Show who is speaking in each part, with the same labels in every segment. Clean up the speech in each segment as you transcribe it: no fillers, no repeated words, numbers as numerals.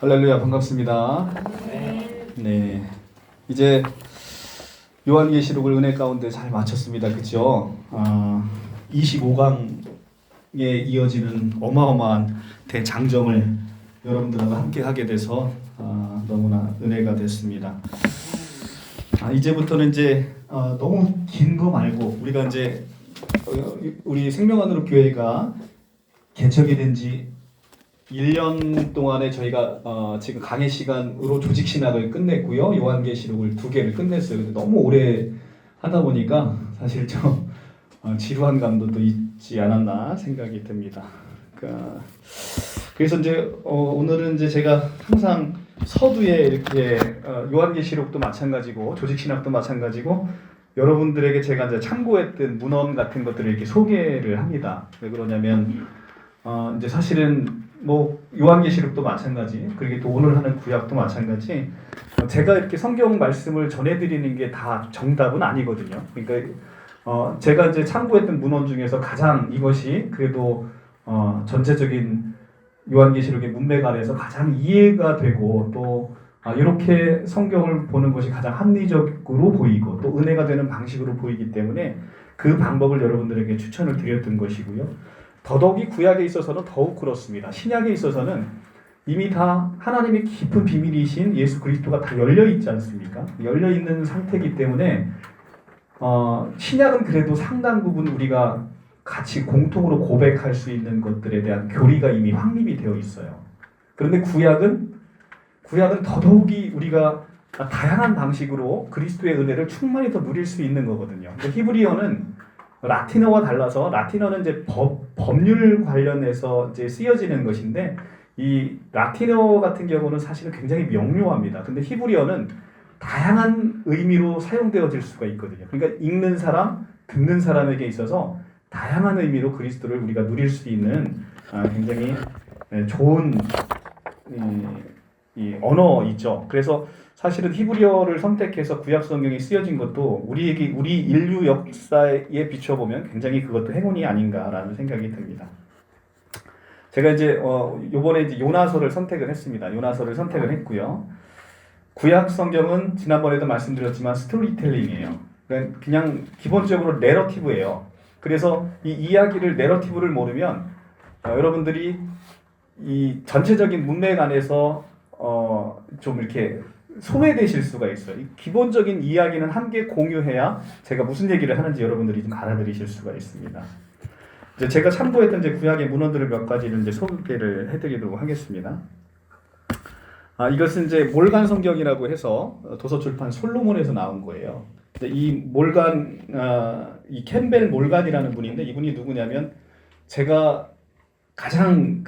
Speaker 1: 할렐루야, 반갑습니다. 네, 이제 요한계시록을 은혜 가운데 잘 마쳤습니다. 그렇죠? 25강에 이어지는 어마어마한 대장정을 여러분들하고 함께 하게 돼서 너무나 은혜가 됐습니다. 이제부터는 이제 너무 긴 거 말고 우리가 이제 우리 생명안으로 교회가 개척이 된지 1년 동안에 저희가 지금 강의 시간으로 조직 신학을 끝냈고요. 요한계시록을 2개를 끝냈어요. 근데 너무 오래 하다 보니까 사실 좀 지루한 감도 또 있지 않았나 생각이 듭니다. 그래서 이제 오늘은 이제 제가 항상 서두에 이렇게 요한계시록도 마찬가지고 조직 신학도 마찬가지고 여러분들에게 제가 이제 참고했던 문헌 같은 것들을 이렇게 소개를 합니다. 왜 그러냐면 이제 사실은 뭐 요한계시록도 마찬가지, 그리고 또 오늘 하는 구약도 마찬가지. 제가 이렇게 성경 말씀을 전해드리는 게 다 정답은 아니거든요. 그러니까 제가 이제 참고했던 문헌 중에서 가장 이것이 그래도 전체적인 요한계시록의 문맥 안에서 가장 이해가 되고 또 이렇게 성경을 보는 것이 가장 합리적으로 보이고 또 은혜가 되는 방식으로 보이기 때문에 그 방법을 여러분들에게 추천을 드렸던 것이고요. 더더욱이 구약에 있어서는 더욱 그렇습니다. 신약에 있어서는 이미 다 하나님의 깊은 비밀이신 예수 그리스도가 다 열려 있지 않습니까? 열려 있는 상태이기 때문에 신약은 그래도 상당 부분 우리가 같이 공통으로 고백할 수 있는 것들에 대한 교리가 이미 확립이 되어 있어요. 그런데 구약은 더더욱이 우리가 다양한 방식으로 그리스도의 은혜를 충만히 더 누릴 수 있는 거거든요. 히브리어는 라틴어와 달라서 라틴어는 이제 법률 관련해서 이제 쓰여지는 것인데 이 라틴어 같은 경우는 사실은 굉장히 명료합니다. 근데 히브리어는 다양한 의미로 사용되어질 수가 있거든요. 그러니까 읽는 사람, 듣는 사람에게 있어서 다양한 의미로 그리스도를 우리가 누릴 수 있는 굉장히 좋은 이 언어이죠. 그래서 사실은 히브리어를 선택해서 구약 성경이 쓰여진 것도 우리 인류 역사에 비춰보면 굉장히 그것도 행운이 아닌가라는 생각이 듭니다. 제가 이제 요번에 이제 요나서를 선택을 했습니다. 요나서를 선택을 했고요. 구약 성경은 지난번에도 말씀드렸지만 스토리텔링이에요. 그냥 기본적으로 내러티브예요. 그래서 이 이야기를 내러티브를 모르면 여러분들이 이 전체적인 문맥 안에서 좀 이렇게 소외되실 수가 있어요. 기본적인 이야기는 함께 공유해야 제가 무슨 얘기를 하는지 여러분들이 좀 알아들으실 수가 있습니다. 이제 제가 참고했던 이제 구약의 문헌들을 몇 가지를 이제 소개를 해드리도록 하겠습니다. 이것은 이제 몰간 성경이라고 해서 도서출판 솔로몬에서 나온 거예요. 이 몰간, 이 캠벨 몰간이라는 분인데 이분이 누구냐면 제가 가장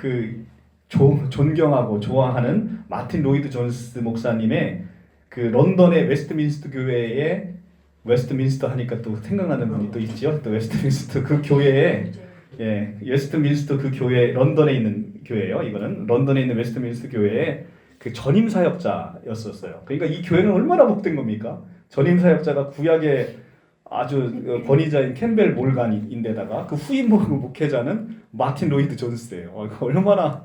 Speaker 1: 존경하고 좋아하는 마틴 로이드 존스 목사님의 그 런던의 웨스트민스터 교회에 웨스트민스터 하니까 또 생각나는 분이 또 있죠. 또 웨스트민스터 그 교회에 웨스트민스터 그 교회 런던에 있는 교회예요. 이거는 런던에 있는 웨스트민스터 교회에 그 전임 사역자였었어요. 그러니까 이 교회는 얼마나 복된 겁니까? 전임 사역자가 구약의 아주 권위자인 캠벨 몰간인데다가 그 후임 목회자는 마틴 로이드 존스예요. 얼마나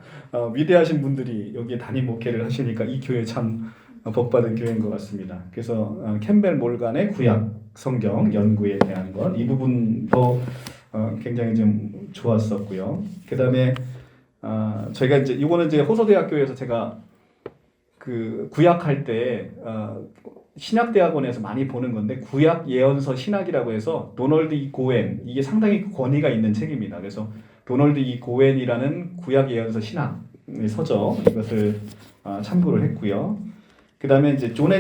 Speaker 1: 위대하신 분들이 여기에 담임 목회를 하시니까 이 교회 참 복받은 교회인 것 같습니다. 그래서 캠벨 몰간의 구약 성경 연구에 대한 것 이 부분도 굉장히 좀 좋았었고요. 그 다음에 저희가 이제 이거는 이제 호서대학교에서 제가 그 구약할 때 신학대학원에서 많이 보는 건데 구약 예언서 신학이라고 해서 도널드 이 고웬, 이게 상당히 권위가 있는 책입니다. 그래서 도널드 이 고웬이라는 구약 예언서 신학 서적 이것을 참고를 했고요. 그 다음에 이제 존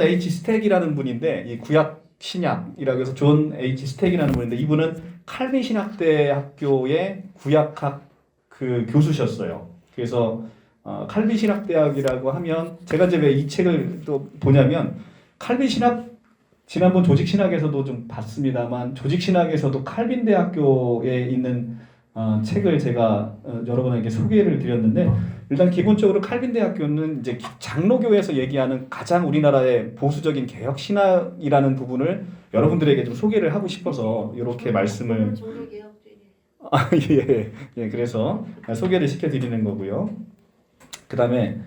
Speaker 1: H 스택이라는 분인데 이 구약 신약이라고 해서 존 H 스택이라는 분인데 이분은 칼빈 신학대학교의 구약학 그 교수셨어요. 그래서 칼빈 신학대학이라고 하면 제가 이제 왜 이 책을 또 보냐면 칼빈 신학 지난번 조직 신학에서도 좀 봤습니다만 조직 신학에서도 칼빈 대학교에 있는 책을 제가 여러분에게 소개를 드렸는데 일단 기본적으로 칼빈 대학교는 이제 장로교에서 얘기하는 가장 우리나라의 보수적인 개혁 신학이라는 부분을 여러분들에게 좀 소개를 하고 싶어서 이렇게 말씀을 예, 그래서 소개를 시켜드리는 거고요. 그 다음에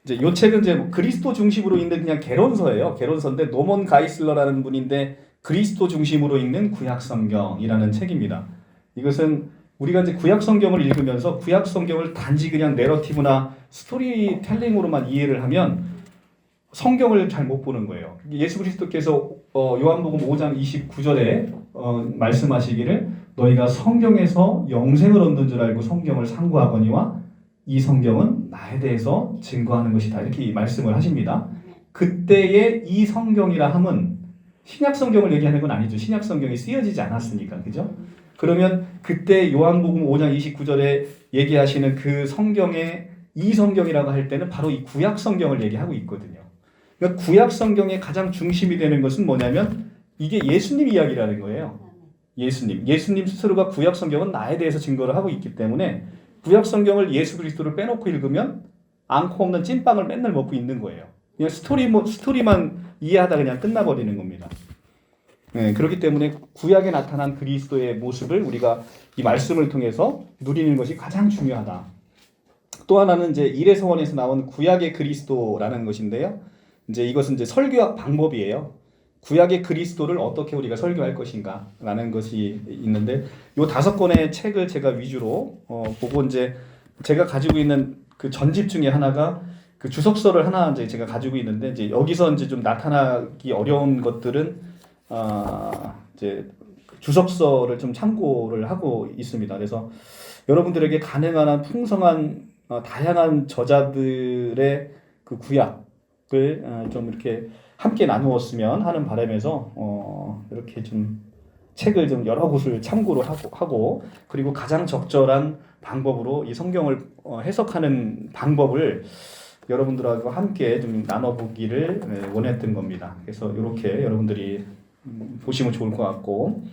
Speaker 1: 이제 요 책은 이제 그리스도 중심으로 있는 그냥 개론서예요. 개론서인데 노먼 가이슬러라는 분인데 그리스도 중심으로 읽는 구약 성경이라는 책입니다. 이것은 우리가 이제 구약 성경을 읽으면서 구약 성경을 단지 그냥 내러티브나 스토리텔링으로만 이해를 하면 성경을 잘 못 보는 거예요. 예수 그리스도께서 요한복음 5장 29절에 말씀하시기를 너희가 성경에서 영생을 얻는 줄 알고 성경을 상고하거니와 이 성경은 나에 대해서 증거하는 것이다. 이렇게 말씀을 하십니다. 그때의 이 성경이라 함은 신약 성경을 얘기하는 건 아니죠. 신약 성경이 쓰여지지 않았으니까. 그죠? 그러면 그때 요한복음 5장 29절에 얘기하시는 그 성경의 이 성경이라고 할 때는 바로 이 구약 성경을 얘기하고 있거든요. 그러니까 구약 성경의 가장 중심이 되는 것은 뭐냐면 이게 예수님 이야기라는 거예요. 예수님 스스로가 구약 성경은 나에 대해서 증거를 하고 있기 때문에 구약 성경을 예수 그리스도를 빼놓고 읽으면 앙코 없는 찐빵을 맨날 먹고 있는 거예요. 그냥 스토리만 이해하다 그냥 끝나버리는 겁니다. 네, 그렇기 때문에 구약에 나타난 그리스도의 모습을 우리가 이 말씀을 통해서 누리는 것이 가장 중요하다. 또 하나는 이제 일회서원에서 나온 구약의 그리스도라는 것인데요. 이제 이것은 이제 설교학 방법이에요. 구약의 그리스도를 어떻게 우리가 설교할 것인가라는 것이 있는데 요 5권의 책을 제가 위주로 보고 이제 제가 가지고 있는 그 전집 중에 하나가 그 주석서를 하나 이제 제가 가지고 있는데 이제 여기서 이제 좀 나타나기 어려운 것들은 이제 주석서를 좀 참고를 하고 있습니다. 그래서 여러분들에게 가능한 한 풍성한 다양한 저자들의 그 구약을 좀 이렇게 함께 나누었으면 하는 바람에서 이렇게 좀 책을 좀 여러 곳을 참고로 하고 그리고 가장 적절한 방법으로 이 성경을 해석하는 방법을 여러분들하고 함께 좀 나눠보기를 원했던 겁니다. 그래서 이렇게 여러분들이 보시면 좋을 것 같고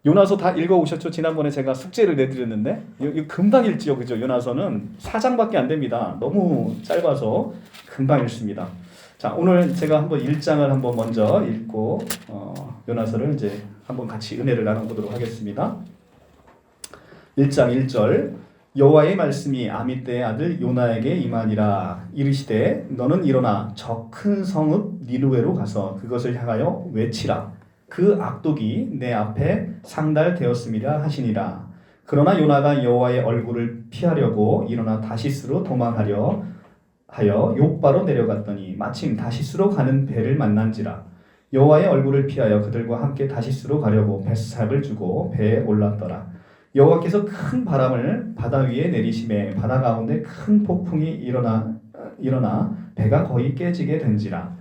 Speaker 1: 요나서 다 읽어오셨죠? 지난번에 제가 숙제를 내드렸는데 이거 금방 읽지요, 그죠? 요나서는 4장밖에 안 됩니다. 너무 짧아서 금방 읽습니다. 자, 오늘 제가 한번 1장을 한번 먼저 읽고 요나서를 이제 한번 같이 은혜를 나눠보도록 하겠습니다. 1장 1절 여호와의 말씀이 아미떼의 아들 요나에게 임하니라. 이르시되 너는 일어나 저 큰 성읍 니느웨로 가서 그것을 향하여 외치라. 그 악독이 내 앞에 상달되었음이라 하시니라. 그러나 요나가 여호와의 얼굴을 피하려고 일어나 다시스로 도망하려 하여 욥바로 내려갔더니 마침 다시스로 가는 배를 만난지라. 여호와의 얼굴을 피하여 그들과 함께 다시스로 가려고 뱃삭을 주고 배에 올랐더라. 여호와께서 큰 바람을 바다 위에 내리심에 바다 가운데 큰 폭풍이 일어나 배가 거의 깨지게 된지라.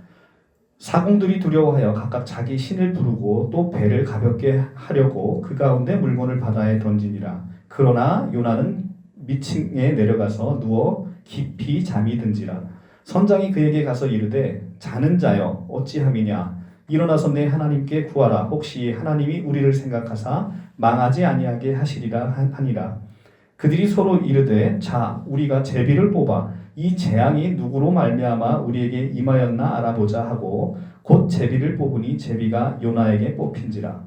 Speaker 1: 사공들이 두려워하여 각각 자기 신을 부르고 또 배를 가볍게 하려고 그 가운데 물건을 바다에 던지니라. 그러나 요나는 미층에 내려가서 누워 깊이 잠이 든지라. 선장이 그에게 가서 이르되 자는 자여 어찌함이냐. 일어나서 내 하나님께 구하라. 혹시 하나님이 우리를 생각하사 망하지 아니하게 하시리라 하니라. 그들이 서로 이르되 자 우리가 제비를 뽑아 이 재앙이 누구로 말미암아 우리에게 임하였나 알아보자 하고 곧 제비를 뽑으니 제비가 요나에게 뽑힌지라.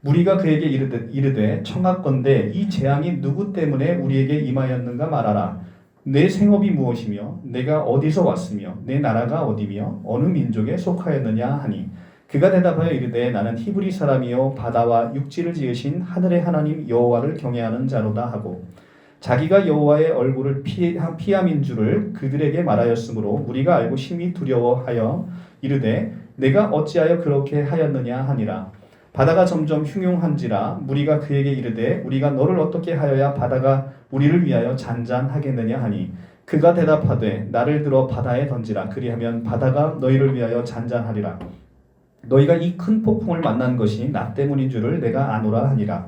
Speaker 1: 무리가 그에게 이르되 청하건대 이 재앙이 누구 때문에 우리에게 임하였는가 말하라. 내 생업이 무엇이며 내가 어디서 왔으며 내 나라가 어디며 어느 민족에 속하였느냐 하니 그가 대답하여 이르되 나는 히브리 사람이요 바다와 육지를 지으신 하늘의 하나님 여호와를 경외하는 자로다 하고 자기가 여호와의 얼굴을 피함인 줄을 그들에게 말하였으므로 무리가 알고 심히 두려워하여 이르되 내가 어찌하여 그렇게 하였느냐 하니라. 바다가 점점 흉흉한지라. 무리가 그에게 이르되 우리가 너를 어떻게 하여야 바다가 우리를 위하여 잔잔하겠느냐 하니 그가 대답하되 나를 들어 바다에 던지라. 그리하면 바다가 너희를 위하여 잔잔하리라. 너희가 이 큰 폭풍을 만난 것이 나 때문인 줄을 내가 아노라 하니라.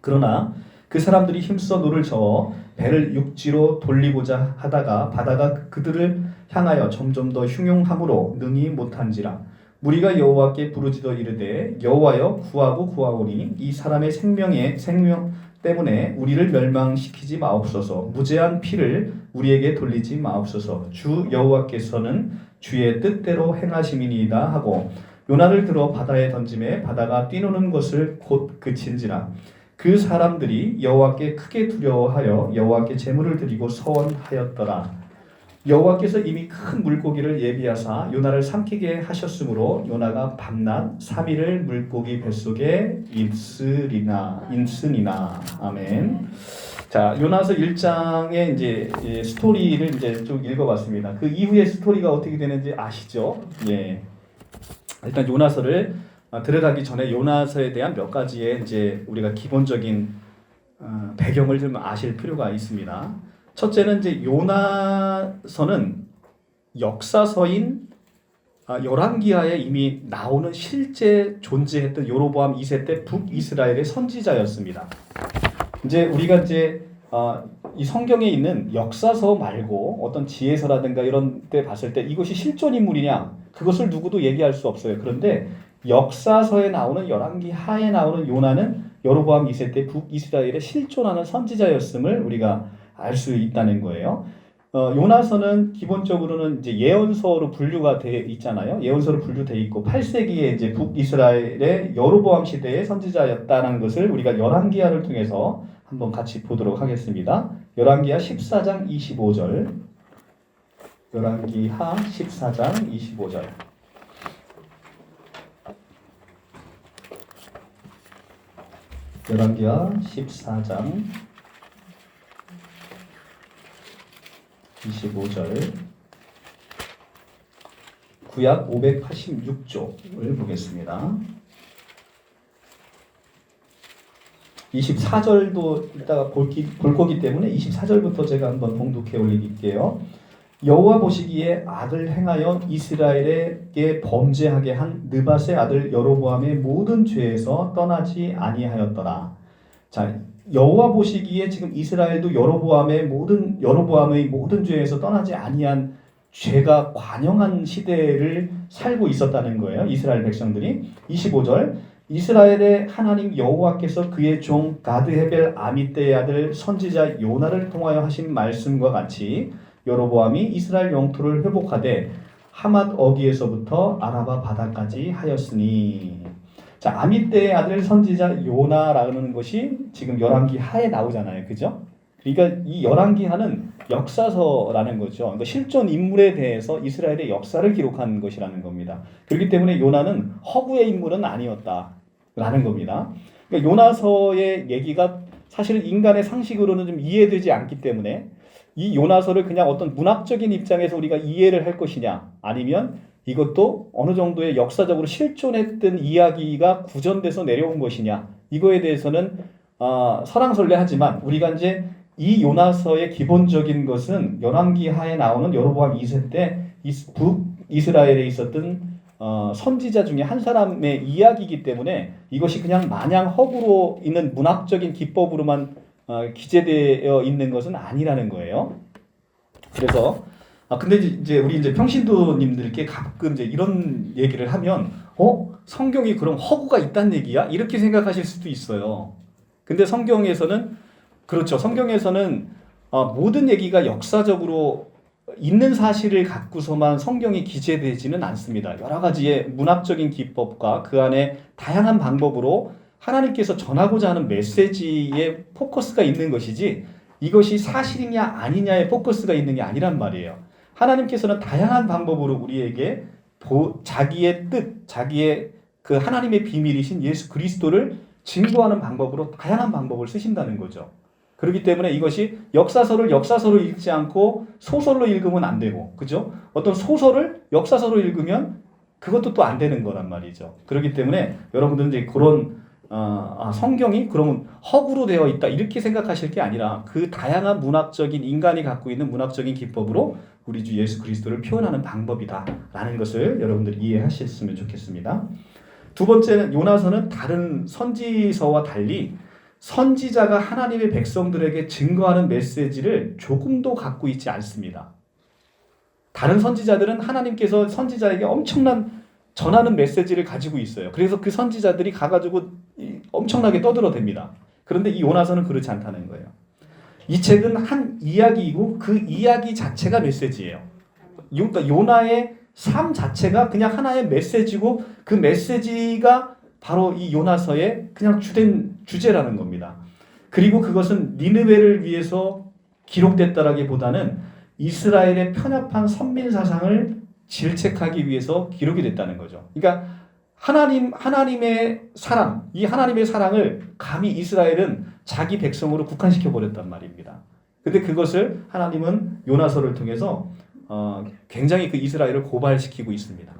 Speaker 1: 그러나 그 사람들이 힘써 노를 저어 배를 육지로 돌리고자 하다가 바다가 그들을 향하여 점점 더 흉흉함으로 능히 못한지라. 무리가 여호와께 부르짖어 이르되 여호와여 구하고 구하오니 이 사람의 생명 때문에 우리를 멸망시키지 마옵소서. 무죄한 피를 우리에게 돌리지 마옵소서. 주 여호와께서는 주의 뜻대로 행하심이니이다 하고 요나를 들어 바다에 던짐에 바다가 뛰노는 것을 곧 그친지라. 그 사람들이 여호와께 크게 두려워하여 여호와께 제물을 드리고 서원하였더라. 여호와께서 이미 큰 물고기를 예비하사 요나를 삼키게 하셨으므로 요나가 밤낮 3일을 물고기 뱃속에 있으리나. 아멘. 자, 요나서 1장의 이제 스토리를 이제 쭉 읽어봤습니다. 그 이후의 스토리가 어떻게 되는지 아시죠? 예. 일단 요나서를 들어가기 전에 요나서에 대한 몇 가지의 이제 우리가 기본적인 배경을 좀 아실 필요가 있습니다. 첫째는 이제 요나서는 역사서인 열왕기하에 이미 나오는 실제 존재했던 여로보암 2세 때 북이스라엘의 선지자였습니다. 이제 우리가 이제 이 성경에 있는 역사서 말고 어떤 지혜서라든가 이런 때 봤을 때 이것이 실존 인물이냐 그것을 누구도 얘기할 수 없어요. 그런데 역사서에 나오는 열왕기하에 나오는 요나는 여로보암 2세 때 북이스라엘에 실존하는 선지자였음을 우리가 알 수 있다는 거예요. 요나서는 기본적으로는 이제 예언서로 분류가 돼 있잖아요. 예언서로 분류돼 있고 8세기에 이제 북이스라엘의 여로보암 시대의 선지자였다는 것을 우리가 열왕기하를 통해서 한번 같이 보도록 하겠습니다. 열왕기하 14장 25절. 열왕기하 14장 25절. 열왕기하 14장 25절. 구약 586조를 보겠습니다. 24절도 이따가 볼 거기 때문에 24절부터 제가 한번 봉독해 올릴게요. 여호와 보시기에 악을 행하여 이스라엘에게 범죄하게 한 느밧의 아들 여로보암의 모든 죄에서 떠나지 아니하였더라. 자, 여호와 보시기에 지금 이스라엘도 여로보암의 모든 죄에서 떠나지 아니한 죄가 관영한 시대를 살고 있었다는 거예요. 이스라엘 백성들이. 25절. 이스라엘의 하나님 여호와께서 그의 종 가드헤벨 아미떼의 아들 선지자 요나를 통하여 하신 말씀과 같이 여로보암이 이스라엘 영토를 회복하되 하맛 어기에서부터 아라바 바다까지 하였으니. 자, 아미떼의 아들 선지자 요나라는 것이 지금 열왕기하에 나오잖아요. 그죠? 그러니까 이 열왕기하는 역사서라는 거죠. 그러니까 실존 인물에 대해서 이스라엘의 역사를 기록한 것이라는 겁니다. 그렇기 때문에 요나는 허구의 인물은 아니었다라는 겁니다. 그러니까 요나서의 얘기가 사실은 인간의 상식으로는 좀 이해되지 않기 때문에 이 요나서를 그냥 어떤 문학적인 입장에서 우리가 이해를 할 것이냐, 아니면 이것도 어느 정도의 역사적으로 실존했던 이야기가 구전돼서 내려온 것이냐, 이거에 대해서는 설왕설래하지만 우리가 이제 이 요나서의 기본적인 것은 열왕기하에 나오는 여로보암 2세 때 북이스라엘에 있었던 선지자 중에 한 사람의 이야기이기 때문에 이것이 그냥 마냥 허구로 있는 문학적인 기법으로만 기재되어 있는 것은 아니라는 거예요. 그래서 근데 이제 우리 이제 평신도님들께 가끔 이제 이런 얘기를 하면 성경이 그럼 허구가 있다는 얘기야? 이렇게 생각하실 수도 있어요. 근데 성경에서는 그렇죠. 성경에서는 모든 얘기가 역사적으로 있는 사실을 갖고서만 성경이 기재되지는 않습니다. 여러 가지의 문학적인 기법과 그 안에 다양한 방법으로 하나님께서 전하고자 하는 메시지에 포커스가 있는 것이지 이것이 사실이냐 아니냐에 포커스가 있는 게 아니란 말이에요. 하나님께서는 다양한 방법으로 우리에게 자기의 뜻, 자기의 그 하나님의 비밀이신 예수 그리스도를 증거하는 방법으로 다양한 방법을 쓰신다는 거죠. 그렇기 때문에 이것이 역사서를 역사서로 읽지 않고 소설로 읽으면 안 되고, 그죠? 어떤 소설을 역사서로 읽으면 그것도 또 안 되는 거란 말이죠. 그렇기 때문에 여러분들은 이제 그런 성경이 그러면 허구로 되어 있다 이렇게 생각하실 게 아니라 그 다양한 문학적인 인간이 갖고 있는 문학적인 기법으로 우리 주 예수 그리스도를 표현하는 방법이다라는 것을 여러분들이 이해하셨으면 좋겠습니다. 두 번째는 요나서는 다른 선지서와 달리 선지자가 하나님의 백성들에게 증거하는 메시지를 조금도 갖고 있지 않습니다. 다른 선지자들은 하나님께서 선지자에게 엄청난 전하는 메시지를 가지고 있어요. 그래서 그 선지자들이 가가지고 엄청나게 떠들어댑니다. 그런데 이 요나서는 그렇지 않다는 거예요. 이 책은 한 이야기이고 그 이야기 자체가 메시지예요. 그러니까 요나의 삶 자체가 그냥 하나의 메시지고 그 메시지가 바로 이 요나서의 그냥 주된 주제라는 겁니다. 그리고 그것은 니느웨를 위해서 기록됐다라기보다는 이스라엘의 편협한 선민 사상을 질책하기 위해서 기록이 됐다는 거죠. 그러니까 하나님의 사랑, 이 하나님의 사랑을 감히 이스라엘은 자기 백성으로 국한시켜 버렸단 말입니다. 근데 그것을 하나님은 요나서를 통해서 굉장히 그 이스라엘을 고발시키고 있습니다.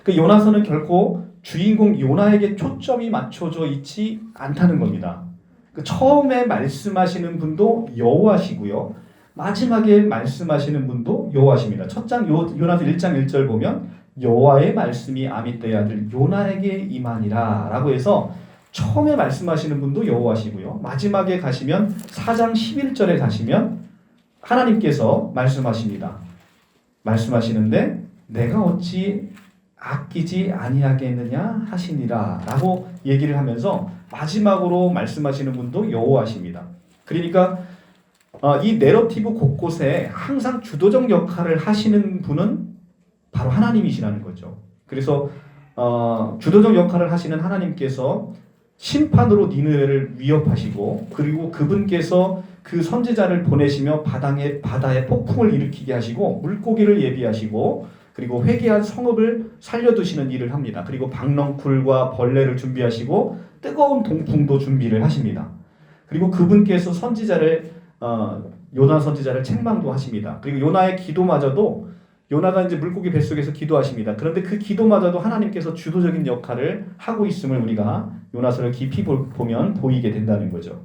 Speaker 1: 그 요나서는 결코 주인공 요나에게 초점이 맞춰져 있지 않다는 겁니다. 그 처음에 말씀하시는 분도 여호와시고요. 마지막에 말씀하시는 분도 여호와십니다. 첫 장 요나서 1장 1절 보면 여호와의 말씀이 아미떼의 아들 요나에게 임하니라 라고 해서 처음에 말씀하시는 분도 여호와시고요. 마지막에 가시면 4장 11절에 가시면 하나님께서 말씀하십니다. 말씀하시는데 내가 어찌 아끼지 아니하겠느냐 하시니라 라고 얘기를 하면서 마지막으로 말씀하시는 분도 여호와십니다. 그러니까 이 내러티브 곳곳에 항상 주도적 역할을 하시는 분은 바로 하나님이시라는 거죠. 그래서 주도적 역할을 하시는 하나님께서 심판으로 니느웨를 위협하시고 그리고 그분께서 그 선지자를 보내시며 바다에 폭풍을 일으키게 하시고 물고기를 예비하시고 그리고 회개한 성읍을 살려두시는 일을 합니다. 그리고 박넝쿨과 벌레를 준비하시고 뜨거운 동풍도 준비를 하십니다. 그리고 그분께서 요나 선지자를 책망도 하십니다. 그리고 요나의 기도마저도 요나가 이제 물고기 뱃속에서 기도하십니다. 그런데 그 기도마저도 하나님께서 주도적인 역할을 하고 있음을 우리가 요나서를 깊이 보면 보이게 된다는 거죠.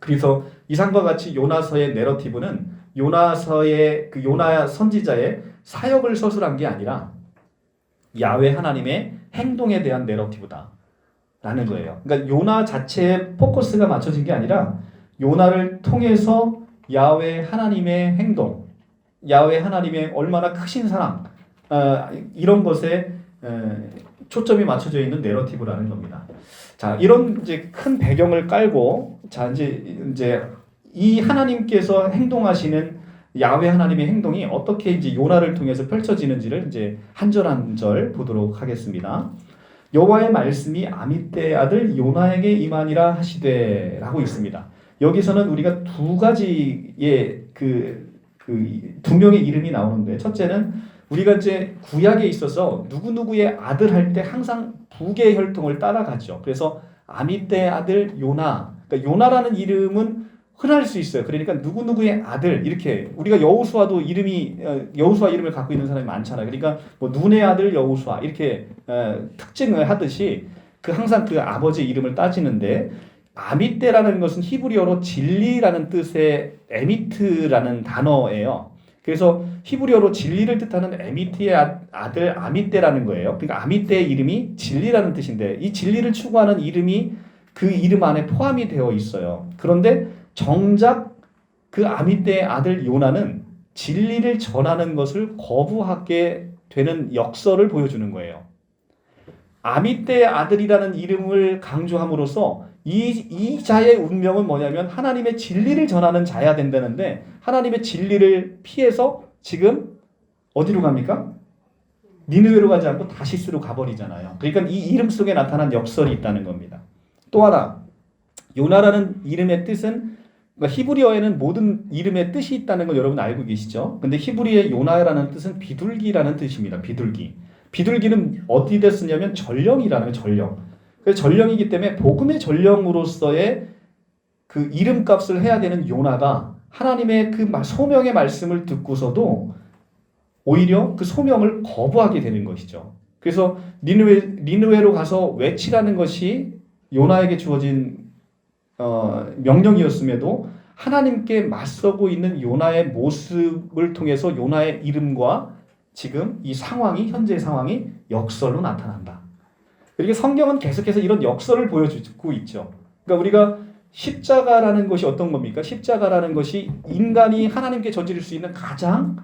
Speaker 1: 그래서 이상과 같이 요나서의 내러티브는 요나서의 그 요나 선지자의 사역을 서술한 게 아니라 야훼 하나님의 행동에 대한 내러티브다라는 거예요. 그러니까 요나 자체에 포커스가 맞춰진 게 아니라 요나를 통해서 야훼 하나님의 행동, 야훼 하나님의 얼마나 크신 사랑 이런 것에 초점이 맞춰져 있는 내러티브라는 겁니다. 자, 이런 이제 큰 배경을 깔고 자 이제 이 하나님께서 행동하시는 야훼 하나님의 행동이 어떻게 이제 요나를 통해서 펼쳐지는지를 이제 한 절 한 절 보도록 하겠습니다. 여호와의 말씀이 아미떼의 아들 요나에게 임하니라 하시되라고 있습니다. 여기서는 우리가 두 가지의 두 명의 이름이 나오는데 첫째는 우리가 이제 구약에 있어서 누구누구의 아들 할 때 항상 북의 혈통을 따라가죠. 그래서 아미떼의 아들 요나, 그러니까 요나라는 이름은 흔할 수 있어요. 그러니까 누구누구의 아들 이렇게 우리가 여호수아 이름을 갖고 있는 사람이 많잖아요. 그러니까 뭐 눈의 아들 여호수아 이렇게 특징을 하듯이 항상 그 아버지 이름을 따지는데 아미떼라는 것은 히브리어로 진리라는 뜻의 에미트라는 단어예요. 그래서 히브리어로 진리를 뜻하는 에미트의 아들 아미떼라는 거예요. 그러니까 아미떼의 이름이 진리라는 뜻인데 이 진리를 추구하는 이름이 그 이름 안에 포함이 되어 있어요. 그런데 정작 그 아미떼의 아들 요나는 진리를 전하는 것을 거부하게 되는 역설을 보여주는 거예요. 아미떼의 아들이라는 이름을 강조함으로써 이 자의 운명은 뭐냐면 하나님의 진리를 전하는 자야 된다는데 하나님의 진리를 피해서 지금 어디로 갑니까? 니느웨로 가지 않고 다시스로 가버리잖아요. 그러니까 이 이름 속에 나타난 역설이 있다는 겁니다. 또 하나 요나라는 이름의 뜻은 그러니까 히브리어에는 모든 이름의 뜻이 있다는 걸 여러분 알고 계시죠? 근데 히브리의 요나라는 뜻은 비둘기라는 뜻입니다. 비둘기. 비둘기는 어디에 쓰냐면 전령이라는 전령. 그래서 전령이기 때문에 복음의 전령으로서의 그 이름값을 해야 되는 요나가 하나님의 그 소명의 말씀을 듣고서도 오히려 그 소명을 거부하게 되는 것이죠. 그래서 니느웨로 가서 외치라는 것이 요나에게 주어진 명령이었음에도 하나님께 맞서고 있는 요나의 모습을 통해서 요나의 이름과 지금 이 상황이 현재 상황이 역설로 나타난다. 그러니까 성경은 계속해서 이런 역설을 보여주고 있죠. 그러니까 우리가 십자가라는 것이 어떤 겁니까? 십자가라는 것이 인간이 하나님께 저지를 수 있는 가장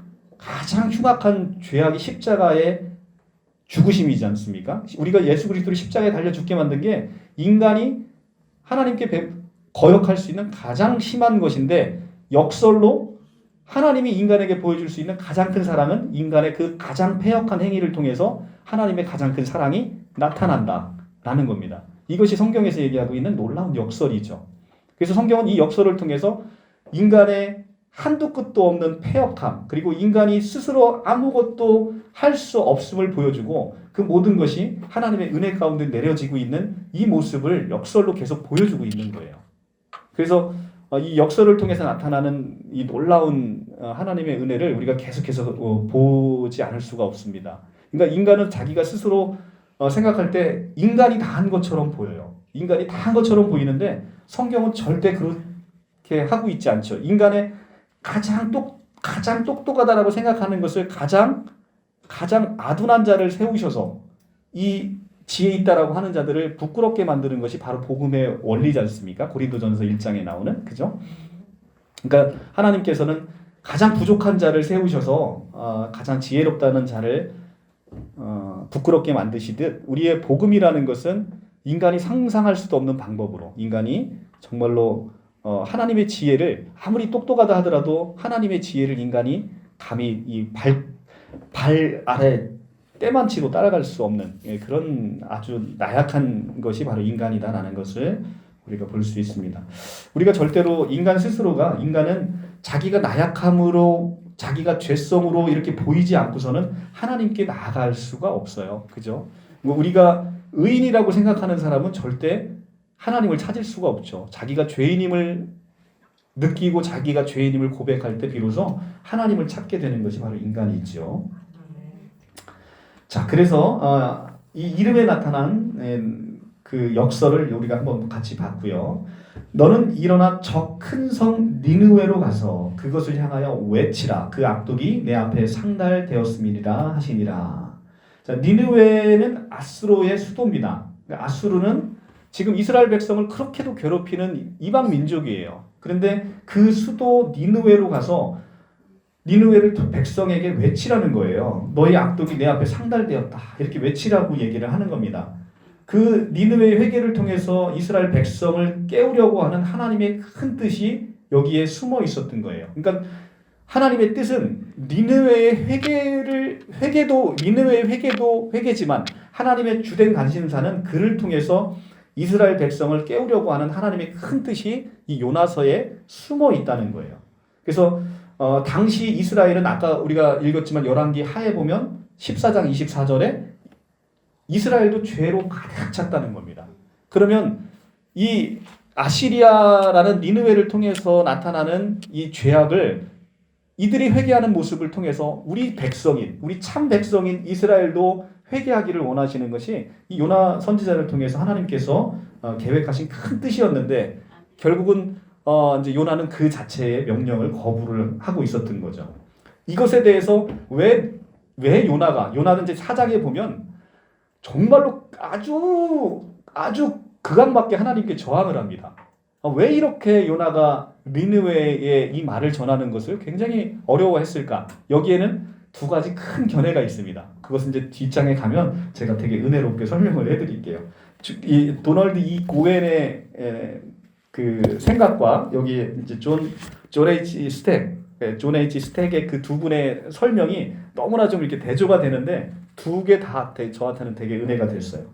Speaker 1: 흉악한 죄악이 십자가의 죽으심이지 않습니까? 우리가 예수 그리스도를 십자가에 달려 죽게 만든 게 인간이 하나님께 거역할 수 있는 가장 심한 것인데 역설로 하나님이 인간에게 보여줄 수 있는 가장 큰 사랑은 인간의 그 가장 패역한 행위를 통해서 하나님의 가장 큰 사랑이 나타난다라는 겁니다. 이것이 성경에서 얘기하고 있는 놀라운 역설이죠. 그래서 성경은 이 역설을 통해서 인간의 한도 끝도 없는 패역함, 그리고 인간이 스스로 아무것도 할 수 없음을 보여주고 그 모든 것이 하나님의 은혜 가운데 내려지고 있는 이 모습을 역설로 계속 보여주고 있는 거예요. 그래서 이 역설을 통해서 나타나는 이 놀라운 하나님의 은혜를 우리가 계속해서 보지 않을 수가 없습니다. 그러니까 인간은 자기가 스스로 생각할 때 인간이 다 한 것처럼 보여요. 인간이 다 한 것처럼 보이는데 성경은 절대 그렇게 하고 있지 않죠. 인간의 가장 똑똑하다라고 생각하는 것을 가장 아둔한 자를 세우셔서 이 지혜 있다라고 하는 자들을 부끄럽게 만드는 것이 바로 복음의 원리지 않습니까? 고린도전서 1장에 나오는, 그죠? 그러니까 하나님께서는 가장 부족한 자를 세우셔서 가장 지혜롭다는 자를 부끄럽게 만드시듯 우리의 복음이라는 것은 인간이 상상할 수도 없는 방법으로 인간이 정말로 하나님의 지혜를 아무리 똑똑하다 하더라도 하나님의 지혜를 인간이 감히 이 발 아래 때만치도 따라갈 수 없는 그런 아주 나약한 것이 바로 인간이다라는 것을 우리가 볼 수 있습니다. 우리가 절대로 인간은 자기가 나약함으로 자기가 죄성으로 이렇게 보이지 않고서는 하나님께 나아갈 수가 없어요. 그죠? 우리가 의인이라고 생각하는 사람은 절대 하나님을 찾을 수가 없죠. 자기가 죄인임을 느끼고 자기가 죄인임을 고백할 때 비로소 하나님을 찾게 되는 것이 바로 인간이죠. 자, 그래서 이 이름에 나타난 그 역설을 우리가 한번 같이 봤고요. 너는 일어나 저 큰 성 니느웨로 가서 그것을 향하여 외치라. 그 악독이 내 앞에 상달되었음이니라 하시니라. 자, 니느웨는 아수르의 수도입니다. 아수르는 지금 이스라엘 백성을 그렇게도 괴롭히는 이방 민족이에요. 그런데 그 수도 니느웨로 가서 니느웨를 백성에게 외치라는 거예요. 너희 악독이 내 앞에 상달되었다. 이렇게 외치라고 얘기를 하는 겁니다. 그 니느웨의 회개를 통해서 이스라엘 백성을 깨우려고 하는 하나님의 큰 뜻이 여기에 숨어 있었던 거예요. 그러니까 하나님의 뜻은 니느웨의 회개도 회개지만 하나님의 주된 관심사는 그를 통해서 이스라엘 백성을 깨우려고 하는 하나님의 큰 뜻이 이 요나서에 숨어 있다는 거예요. 그래서 당시 이스라엘은 아까 우리가 읽었지만 열왕기 하에 보면 14장 24절에 이스라엘도 죄로 가득 찼다는 겁니다. 그러면 이 아시리아라는 니느웨를 통해서 나타나는 이 죄악을 이들이 회개하는 모습을 통해서 우리 참 백성인 이스라엘도 회개하기를 원하시는 것이 이 요나 선지자를 통해서 하나님께서 계획하신 큰 뜻이었는데 결국은 이제 요나는 그 자체의 명령을 거부를 하고 있었던 거죠. 이것에 대해서 왜 요나는 이제 사장에 보면 정말로 아주 극악맞게 하나님께 저항을 합니다. 왜 이렇게 요나가 니느웨에 이 말을 전하는 것을 굉장히 어려워했을까? 여기에는 두 가지 큰 견해가 있습니다. 그것은 이제 뒷장에 가면 제가 되게 은혜롭게 설명을 해드릴게요. 이 도널드 이 고엔의 그 생각과 여기 이제 존 H 스택의 그 두 분의 설명이 너무나 좀 이렇게 대조가 되는데 두 개 다 저한테는 되게 은혜가 됐어요.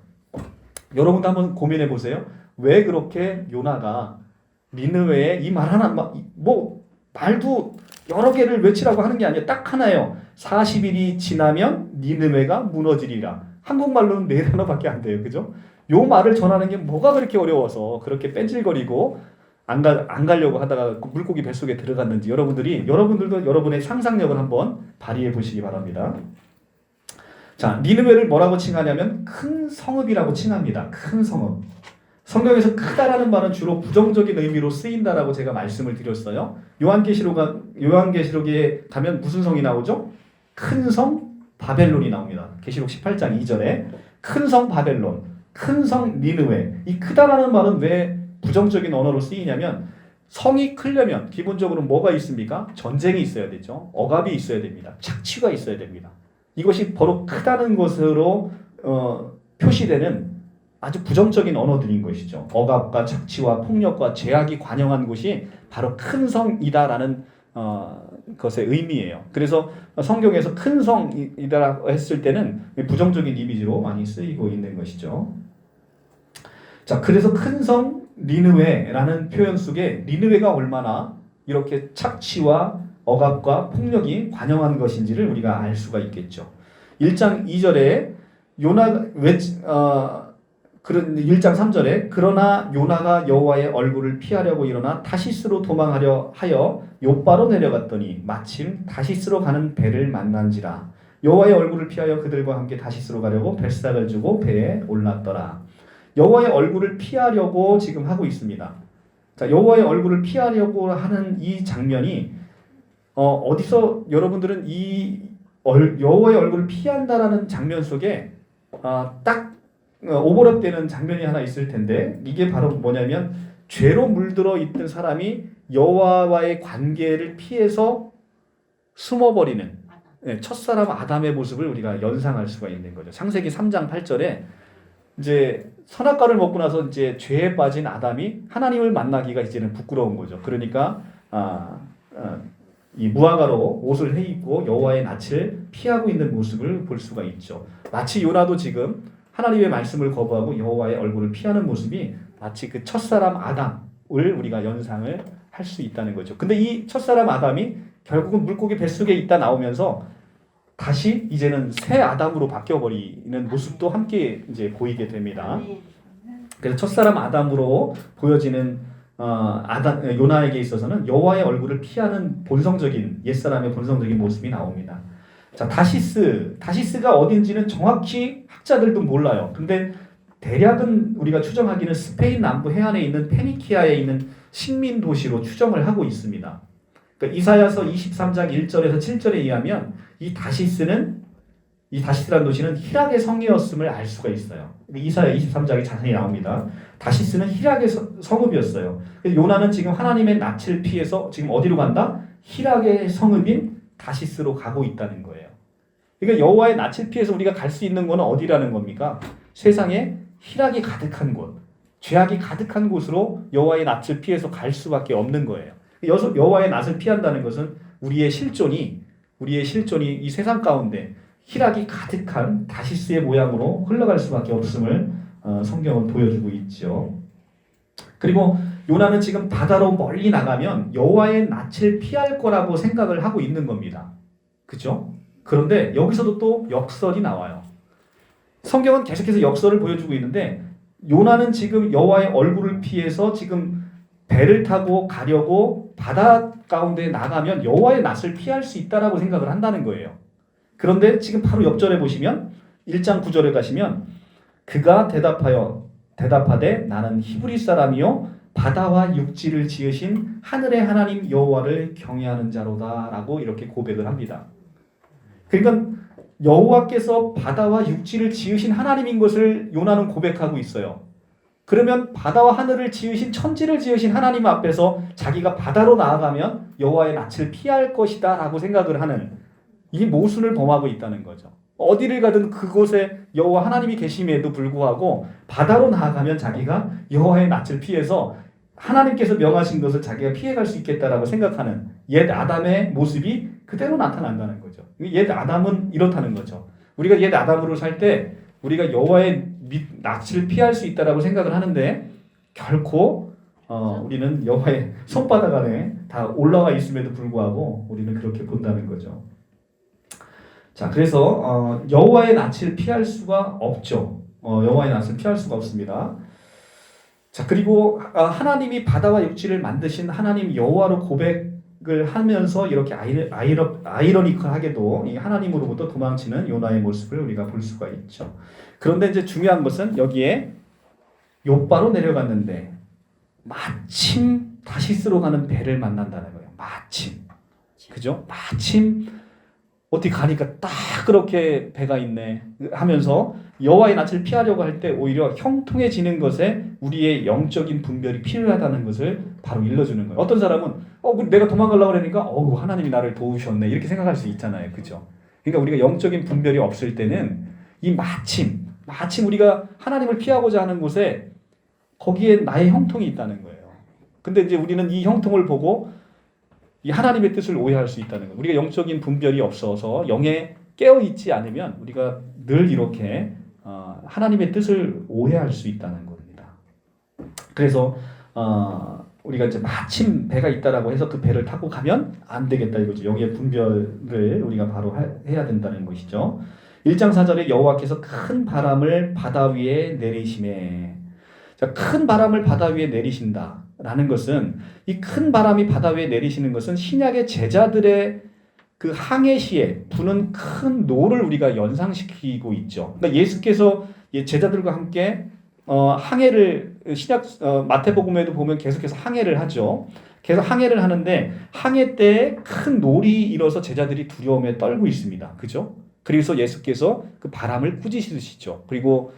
Speaker 1: 여러분도 한번 고민해 보세요. 왜 그렇게 요나가 니느웨에 이 말 하나 말도 여러 개를 외치라고 하는 게 아니에요. 딱 하나예요. 40일이 지나면 니느웨가 무너지리라. 한국말로는 네 단어밖에 안 돼요. 그죠? 요 말을 전하는 게 뭐가 그렇게 어려워서 그렇게 뺀질거리고 안 가려고 하다가 물고기 뱃속에 들어갔는지 여러분들도 여러분의 상상력을 한번 발휘해 보시기 바랍니다. 자, 니느웨를 뭐라고 칭하냐면 큰 성읍이라고 칭합니다. 큰 성읍. 성경에서 크다라는 말은 주로 부정적인 의미로 쓰인다라고 제가 말씀을 드렸어요. 요한계시록에 가면 무슨 성이 나오죠? 큰 성 바벨론이 나옵니다. 계시록 18장 2절에 큰 성 바벨론, 큰 성 니느웨. 이 크다라는 말은 왜 부정적인 언어로 쓰이냐면 성이 크려면 기본적으로 뭐가 있습니까? 전쟁이 있어야 되죠. 억압이 있어야 됩니다. 착취가 있어야 됩니다. 이것이 바로 크다는 것으로 표시되는 아주 부정적인 언어들인 것이죠. 억압과 착취와 폭력과 죄악이 관영한 곳이 바로 큰 성이다라는 것의 의미예요. 그래서 성경에서 큰 성이다라고 했을 때는 부정적인 이미지로 많이 쓰이고 있는 것이죠. 자, 그래서 큰 성 니느웨라는 표현 속에 니느웨가 얼마나 이렇게 착취와 억압과 폭력이 관영한 것인지를 우리가 알 수가 있겠죠. 1장 2절에 그런 1장 3절에 그러나 요나가 여호와의 얼굴을 피하려고 일어나 타시스로 도망하려 하여 욥바로 내려갔더니 마침 타시스로 가는 배를 만난지라. 여호와의 얼굴을 피하여 그들과 함께 타시스로 가려고 뱃삭을 주고 배에 올랐더라. 여호와의 얼굴을 피하려고 지금 하고 있습니다. 자, 여호와의 얼굴을 피하려고 하는 이 장면이 어디서 여러분들은 여호와의 얼굴을 피한다라는 장면 속에 딱 오버랩되는 장면이 하나 있을 텐데, 이게 바로 뭐냐면 죄로 물들어 있던 사람이 여호와와의 관계를 피해서 숨어버리는 첫사람 아담의 모습을 우리가 연상할 수가 있는 거죠. 창세기 3장 8절에 이제 선악과를 먹고 나서 이제 죄에 빠진 아담이 하나님을 만나기가 이제는 부끄러운 거죠. 그러니까 이 무화과로 옷을 해입고 여호와의 낯을 피하고 있는 모습을 볼 수가 있죠. 마치 요나도 지금 하나님의 말씀을 거부하고 여호와의 얼굴을 피하는 모습이 마치 그 첫사람 아담을 우리가 연상을 할 수 있다는 거죠. 근데 이 첫사람 아담이 결국은 물고기 뱃속에 있다 나오면서 다시 이제는 새 아담으로 바뀌어버리는 모습도 함께 이제 보이게 됩니다. 그래서 첫사람 아담으로 보여지는 요나에게 있어서는 여호와의 얼굴을 피하는 본성적인 옛사람의 본성적인 모습이 나옵니다. 자, 다시스가 어딘지는 정확히 학자들도 몰라요. 근데 대략은 우리가 추정하기는 스페인 남부 해안에 있는 페니키아에 있는 식민 도시로 추정을 하고 있습니다. 그러니까 이사야서 23장 1절에서 7절에 의하면 이 다시스라는 도시는 히락의 성이었음을 알 수가 있어요. 이사야 23장에 자세히 나옵니다. 다시스는 히락의 성읍이었어요. 그래서 요나는 지금 하나님의 낯을 피해서 지금 어디로 간다? 히락의 성읍인 다시스로 가고 있다는 거예요. 그러니까 여호와의 낯을 피해서 우리가 갈 수 있는 것은 어디라는 겁니까? 세상에 희락이 가득한 곳, 죄악이 가득한 곳으로 여호와의 낯을 피해서 갈 수밖에 없는 거예요. 여호와의 낯을 피한다는 것은 우리의 실존이 이 세상 가운데 희락이 가득한 다시스의 모양으로 흘러갈 수밖에 없음을 성경은 보여주고 있죠. 그리고 요나는 지금 바다로 멀리 나가면 여호와의 낯을 피할 거라고 생각을 하고 있는 겁니다. 그렇죠? 그런데 여기서도 또 역설이 나와요. 성경은 계속해서 역설을 보여주고 있는데 요나는 지금 여호와의 얼굴을 피해서 지금 배를 타고 가려고 바다 가운데 나가면 여호와의 낯을 피할 수 있다라고 생각을 한다는 거예요. 그런데 지금 바로 옆절에 보시면 1장 9절에 가시면 그가 대답하되 나는 히브리 사람이요 바다와 육지를 지으신 하늘의 하나님 여호와를 경외하는 자로다라고 이렇게 고백을 합니다. 그러니까 여호와께서 바다와 육지를 지으신 하나님인 것을 요나는 고백하고 있어요. 그러면 바다와 하늘을 지으신 천지를 지으신 하나님 앞에서 자기가 바다로 나아가면 여호와의 낯을 피할 것이다 라고 생각을 하는 이 모순을 범하고 있다는 거죠. 어디를 가든 그곳에 여호와 하나님이 계심에도 불구하고 바다로 나아가면 자기가 여호와의 낯을 피해서 하나님께서 명하신 것을 자기가 피해갈 수 있겠다라고 생각하는 옛 아담의 모습이 그대로 나타난다는 거죠. 옛 아담은 이렇다는 거죠. 우리가 옛 아담으로 살 때 우리가 여호와의 낯을 피할 수 있다라고 생각을 하는데 결코 우리는 여호와의 손바닥 안에 다 올라와 있음에도 불구하고 우리는 그렇게 본다는 거죠. 자, 그래서 여호와의 낯을 피할 수가 없죠. 여호와의 낯을 피할 수가 없습니다. 자, 그리고 하나님이 바다와 육지를 만드신 하나님 여호와로 고백을 하면서 이렇게 아이러니컬하게도 이 하나님으로부터 도망치는 요나의 모습을 우리가 볼 수가 있죠. 그런데 이제 중요한 것은 여기에 욥바로 내려갔는데 마침 다시스로 가는 배를 만난다는 거예요. 마침. 그죠? 마침 어떻게 가니까 딱 그렇게 배가 있네 하면서 여호와의 낯을 피하려고 할 때 오히려 형통해지는 것에 우리의 영적인 분별이 필요하다는 것을 바로 일러주는 거예요. 어떤 사람은 내가 도망가려고 그러니까 하나님이 나를 도우셨네 이렇게 생각할 수 있잖아요. 그죠? 그러니까 우리가 영적인 분별이 없을 때는 이 마침 우리가 하나님을 피하고자 하는 곳에 거기에 나의 형통이 있다는 거예요. 근데 이제 우리는 이 형통을 보고 이 하나님의 뜻을 오해할 수 있다는 거예요. 우리가 영적인 분별이 없어서 영에 깨어 있지 않으면 우리가 늘 이렇게 하나님의 뜻을 오해할 수 있다는 겁니다. 그래서 우리가 이제 마침 배가 있다라고 해서 그 배를 타고 가면 안 되겠다 이거죠. 여기에 분별을 우리가 바로 해야 된다는 것이죠. 1장 4절에 여호와께서 큰 바람을 바다 위에 내리심에, 자, 큰 바람을 바다 위에 내리신다라는 것은, 이 큰 바람이 바다 위에 내리시는 것은 신약의 제자들의 그 항해 시에 부는 큰 노를 우리가 연상시키고 있죠. 그러니까 예수께서 제자들과 함께 항해를 신약 마태복음에도 보면 계속해서 항해를 하죠. 계속 항해를 하는데 항해 때 큰 놀이 일어서 제자들이 두려움에 떨고 있습니다. 그죠? 그래서 예수께서 그 바람을 꾸짖으시죠. 그리고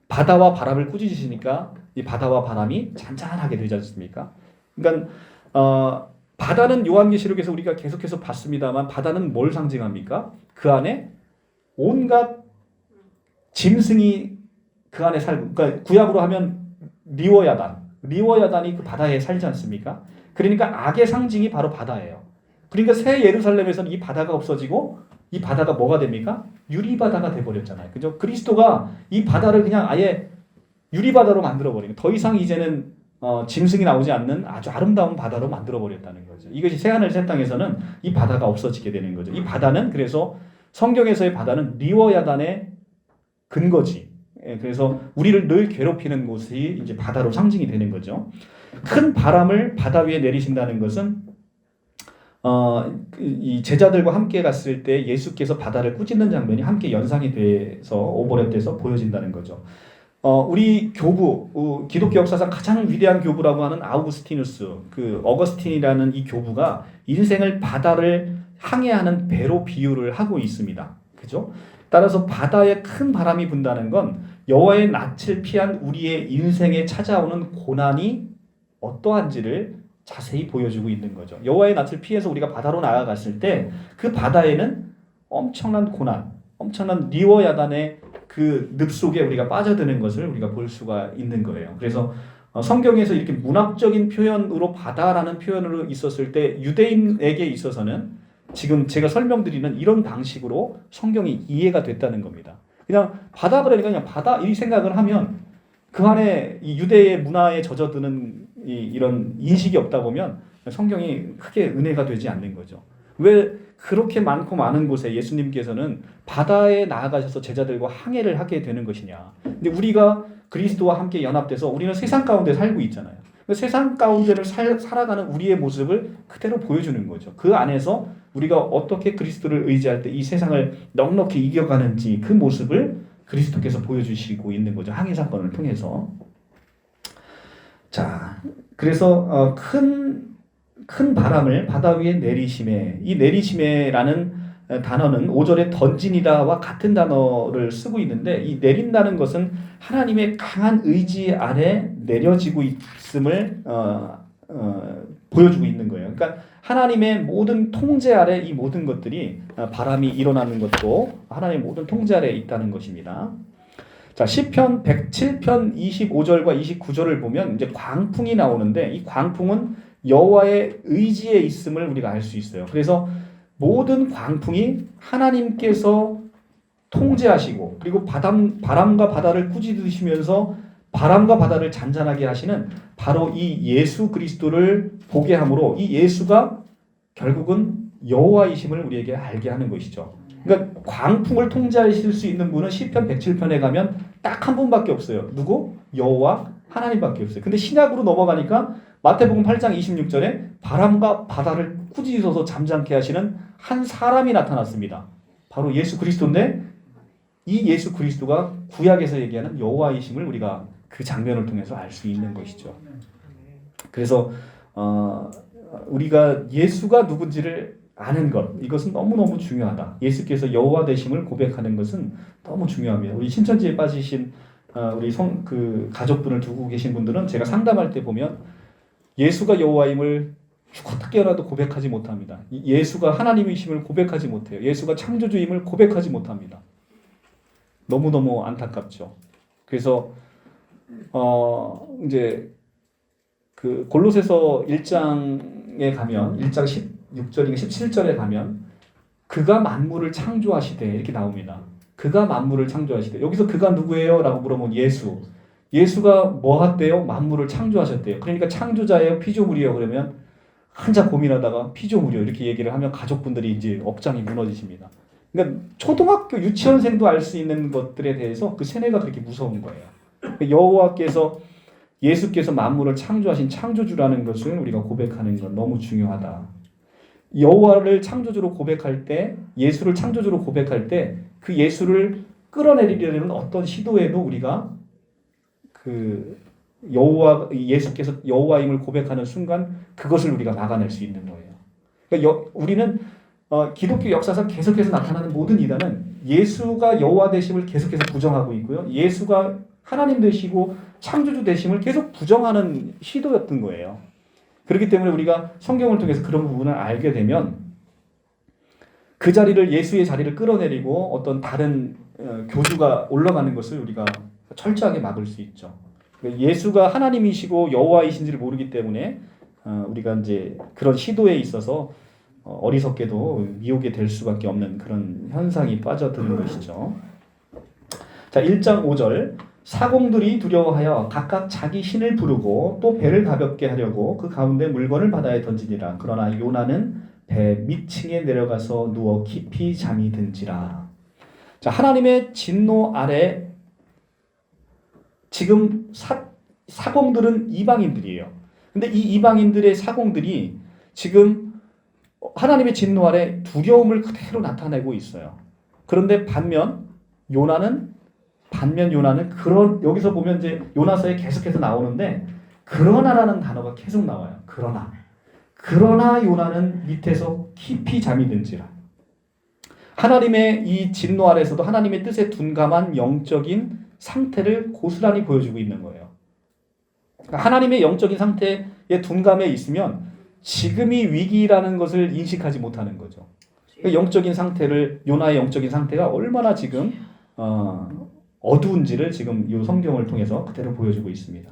Speaker 1: 바다와 바람을 꾸짖으시니까 이 바다와 바람이 잔잔하게 되지 않습니까? 그러니까 바다는 요한계시록에서 우리가 계속해서 봤습니다만 바다는 뭘 상징합니까? 그 안에 온갖 짐승이 그 안에 살고, 그러니까 구약으로 하면 리워야단이 그 바다에 살지 않습니까? 그러니까 악의 상징이 바로 바다예요. 그러니까 새 예루살렘에서는 이 바다가 없어지고 이 바다가 뭐가 됩니까? 유리바다가 돼버렸잖아요. 그죠? 그리스도가 이 바다를 그냥 아예 유리바다로 만들어버리는, 더 이상 이제는 짐승이 나오지 않는 아주 아름다운 바다로 만들어버렸다는 거죠. 이것이 새하늘 새 땅에서는 이 바다가 없어지게 되는 거죠. 이 바다는, 그래서 성경에서의 바다는 리워야단의 근거지. 그래서 우리를 늘 괴롭히는 곳이 이제 바다로 상징이 되는 거죠. 큰 바람을 바다 위에 내리신다는 것은 이 제자들과 함께 갔을 때 예수께서 바다를 꾸짖는 장면이 함께 연상이 돼서 오버랩돼서 보여진다는 거죠. 우리 교부, 기독교 역사상 가장 위대한 교부라고 하는 아우구스티누스, 그 어거스틴이라는 이 교부가 인생을 바다를 항해하는 배로 비유를 하고 있습니다. 그죠? 따라서 바다에 큰 바람이 분다는 건 여호와의 낯을 피한 우리의 인생에 찾아오는 고난이 어떠한지를 자세히 보여주고 있는 거죠. 여호와의 낯을 피해서 우리가 바다로 나아갔을 때 그 바다에는 엄청난 고난, 엄청난 리워야단의 그 늪 속에 우리가 빠져드는 것을 우리가 볼 수가 있는 거예요. 그래서 성경에서 이렇게 문학적인 표현으로 바다라는 표현으로 있었을 때 유대인에게 있어서는 지금 제가 설명드리는 이런 방식으로 성경이 이해가 됐다는 겁니다. 그냥 바다 그러니까 그냥 바다 이 생각을 하면 그 안에 이 유대의 문화에 젖어드는 이런 인식이 없다 보면 성경이 크게 은혜가 되지 않는 거죠. 왜 그렇게 많고 많은 곳에 예수님께서는 바다에 나아가셔서 제자들과 항해를 하게 되는 것이냐. 근데 우리가 그리스도와 함께 연합돼서 우리는 세상 가운데 살고 있잖아요. 세상 가운데를 살아가는 우리의 모습을 그대로 보여주는 거죠. 그 안에서 우리가 어떻게 그리스도를 의지할 때 이 세상을 넉넉히 이겨가는지 그 모습을 그리스도께서 보여주시고 있는 거죠. 항해 사건을 통해서. 자, 그래서 큰 바람을 바다 위에 내리심에, 이 내리심에라는 단어는 5절에 던진이다와 같은 단어를 쓰고 있는데, 이 내린다는 것은 하나님의 강한 의지 아래 내려지고 있음을 보여주고 있는 거예요. 그러니까 하나님의 모든 통제 아래 이 모든 것들이, 바람이 일어나는 것도 하나님의 모든 통제 아래 있다는 것입니다. 자, 시편 107편 25절과 29절을 보면 이제 광풍이 나오는데, 이 광풍은 여호와의 의지에 있음을 우리가 알 수 있어요. 그래서 모든 광풍이 하나님께서 통제하시고, 그리고 바람과 바다를 꾸짖으시면서 바람과 바다를 잔잔하게 하시는 바로 이 예수 그리스도를 보게 함으로 이 예수가 결국은 여호와이심을 우리에게 알게 하는 것이죠. 그러니까 광풍을 통제하실 수 있는 분은 시편 107편에 가면 딱 한 분밖에 없어요. 누구? 여호와 하나님밖에 없어요. 근데 신약으로 넘어가니까 마태복음 8장 26절에 바람과 바다를 꾸짖어서 잠잠케 하시는 한 사람이 나타났습니다. 바로 예수 그리스도인데, 이 예수 그리스도가 구약에서 얘기하는 여호와이심을 우리가 그 장면을 통해서 알 수 있는 것이죠. 그래서 우리가 예수가 누군지를 아는 것, 이것은 너무너무 중요하다. 예수께서 여호와 되심을 고백하는 것은 너무 중요합니다. 우리 신천지에 빠지신 우리 그 가족분을 두고 계신 분들은 제가 상담할 때 보면 예수가 여호와임을 죽었다 깨어나도 고백하지 못합니다. 예수가 하나님이심을 고백하지 못해요. 예수가 창조주임을 고백하지 못합니다. 너무너무 안타깝죠. 그래서 이제 그 골로새서 1장에 가면 1장 16절인가 17절에 가면 그가 만물을 창조하시되 이렇게 나옵니다. 그가 만물을 창조하시되, 여기서 그가 누구예요? 라고 물어보면 예수. 예수가 뭐 했대요? 만물을 창조하셨대요. 그러니까 창조자예요, 피조물이에요. 그러면 한자 고민하다가 피조물이요 이렇게 얘기를 하면 가족분들이 이제 억장이 무너지십니다. 그러니까 초등학교 유치원생도 알 수 있는 것들에 대해서 그 세뇌가 그렇게 무서운 거예요. 여호와께서 예수께서 만물을 창조하신 창조주라는 것을 우리가 고백하는 건 너무 중요하다. 여호와를 창조주로 고백할 때, 예수를 창조주로 고백할 때 그 예수를 끌어내리려는 어떤 시도에도 우리가 그 예수께서 여호와임을 고백하는 순간 그것을 우리가 막아낼 수 있는 거예요. 그러니까 우리는 기독교 역사상 계속해서 나타나는 모든 이단은 예수가 여호와 되심을 계속해서 부정하고 있고요. 예수가 하나님 되시고 창조주 되심을 계속 부정하는 시도였던 거예요. 그렇기 때문에 우리가 성경을 통해서 그런 부분을 알게 되면 그 자리를 예수의 자리를 끌어내리고 어떤 다른 교주가 올라가는 것을 우리가 철저하게 막을 수 있죠. 예수가 하나님이시고 여호와이신지를 모르기 때문에 우리가 이제 그런 시도에 있어서 어리석게도 미혹이 될 수밖에 없는 그런 현상이 빠져드는 것이죠. 자, 1장 5절 사공들이 두려워하여 각각 자기 신을 부르고 또 배를 가볍게 하려고 그 가운데 물건을 바다에 던지니라. 그러나 요나는 배 밑층에 내려가서 누워 깊이 잠이 든지라. 자, 하나님의 진노 아래 지금 사공들은 이방인들이에요. 근데 이 이방인들의 사공들이 지금 하나님의 진노 아래 두려움을 그대로 나타내고 있어요. 그런데 반면 요나는 그런 여기서 보면 이제 요나서에 계속해서 나오는데 그러나라는 단어가 계속 나와요. 그러나 요나는 밑에서 깊이 잠이 든지라. 하나님의 이 진노 아래서도 하나님의 뜻에 둔감한 영적인 상태를 고스란히 보여주고 있는 거예요. 하나님의 영적인 상태에 둔감해 있으면 지금이 위기라는 것을 인식하지 못하는 거죠. 영적인 상태를 요나의 영적인 상태가 얼마나 지금 어두운지를 지금 이 성경을 통해서 그대로 보여주고 있습니다.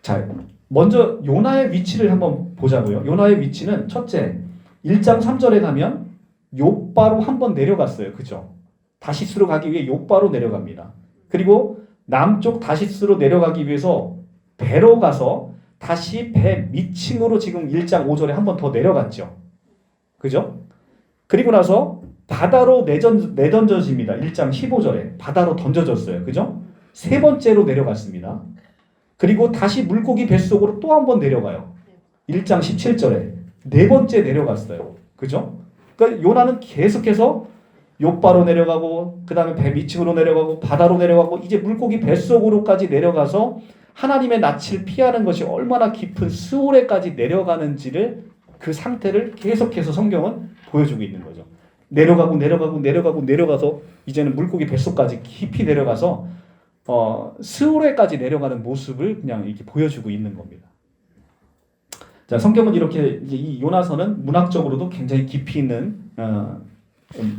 Speaker 1: 자, 먼저 요나의 위치를 한번 보자고요. 요나의 위치는 첫째, 1장 3절에 가면 욥바로 한번 내려갔어요. 그죠? 다시스로 가기 위해 욥바로 내려갑니다. 그리고 남쪽 다시스로 내려가기 위해서 배로 가서 다시 배 밑층으로 지금 1장 5절에 한번 더 내려갔죠. 그죠? 그리고 나서 바다로 내던져집니다. 1장 15절에 바다로 던져졌어요. 그죠? 세 번째로 내려갔습니다. 그리고 다시 물고기 뱃속으로 또 한 번 내려가요. 1장 17절에 네 번째 내려갔어요. 그죠? 그러니까 요나는 계속해서 욥바로 내려가고 그 다음에 배 밑으로 내려가고 바다로 내려가고 이제 물고기 뱃속으로까지 내려가서 하나님의 낯을 피하는 것이 얼마나 깊은 스올에까지 내려가는지를 그 상태를 계속해서 성경은 보여주고 있는 거죠. 내려가서 이제는 물고기 뱃속까지 깊이 내려가서 스올에까지 내려가는 모습을 그냥 이렇게 보여주고 있는 겁니다. 자, 성경은 이렇게 이제 이 요나서는 문학적으로도 굉장히 깊이 있는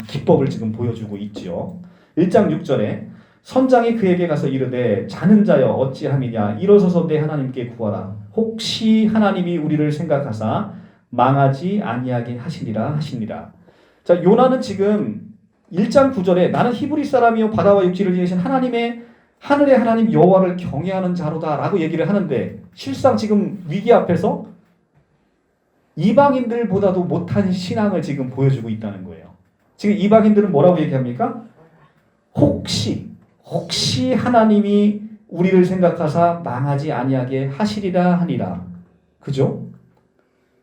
Speaker 1: 기법을 지금 보여주고 있지요. 1장 6절에 선장이 그에게 가서 이르되 자는 자여 어찌함이냐 일어서서 내 하나님께 구하라 혹시 하나님이 우리를 생각하사 망하지 아니하게 하시니라. 자, 요나는 지금 1장 9절에 나는 히브리 사람이요 바다와 육지를 지으신 하나님의 하늘의 하나님 여호와를 경외하는 자로다라고 얘기를 하는데 실상 지금 위기 앞에서 이방인들보다도 못한 신앙을 지금 보여주고 있다는 거예요. 지금 이방인들은 뭐라고 얘기합니까? 혹시 하나님이 우리를 생각하사 망하지 아니하게 하시리라 하니라. 그죠?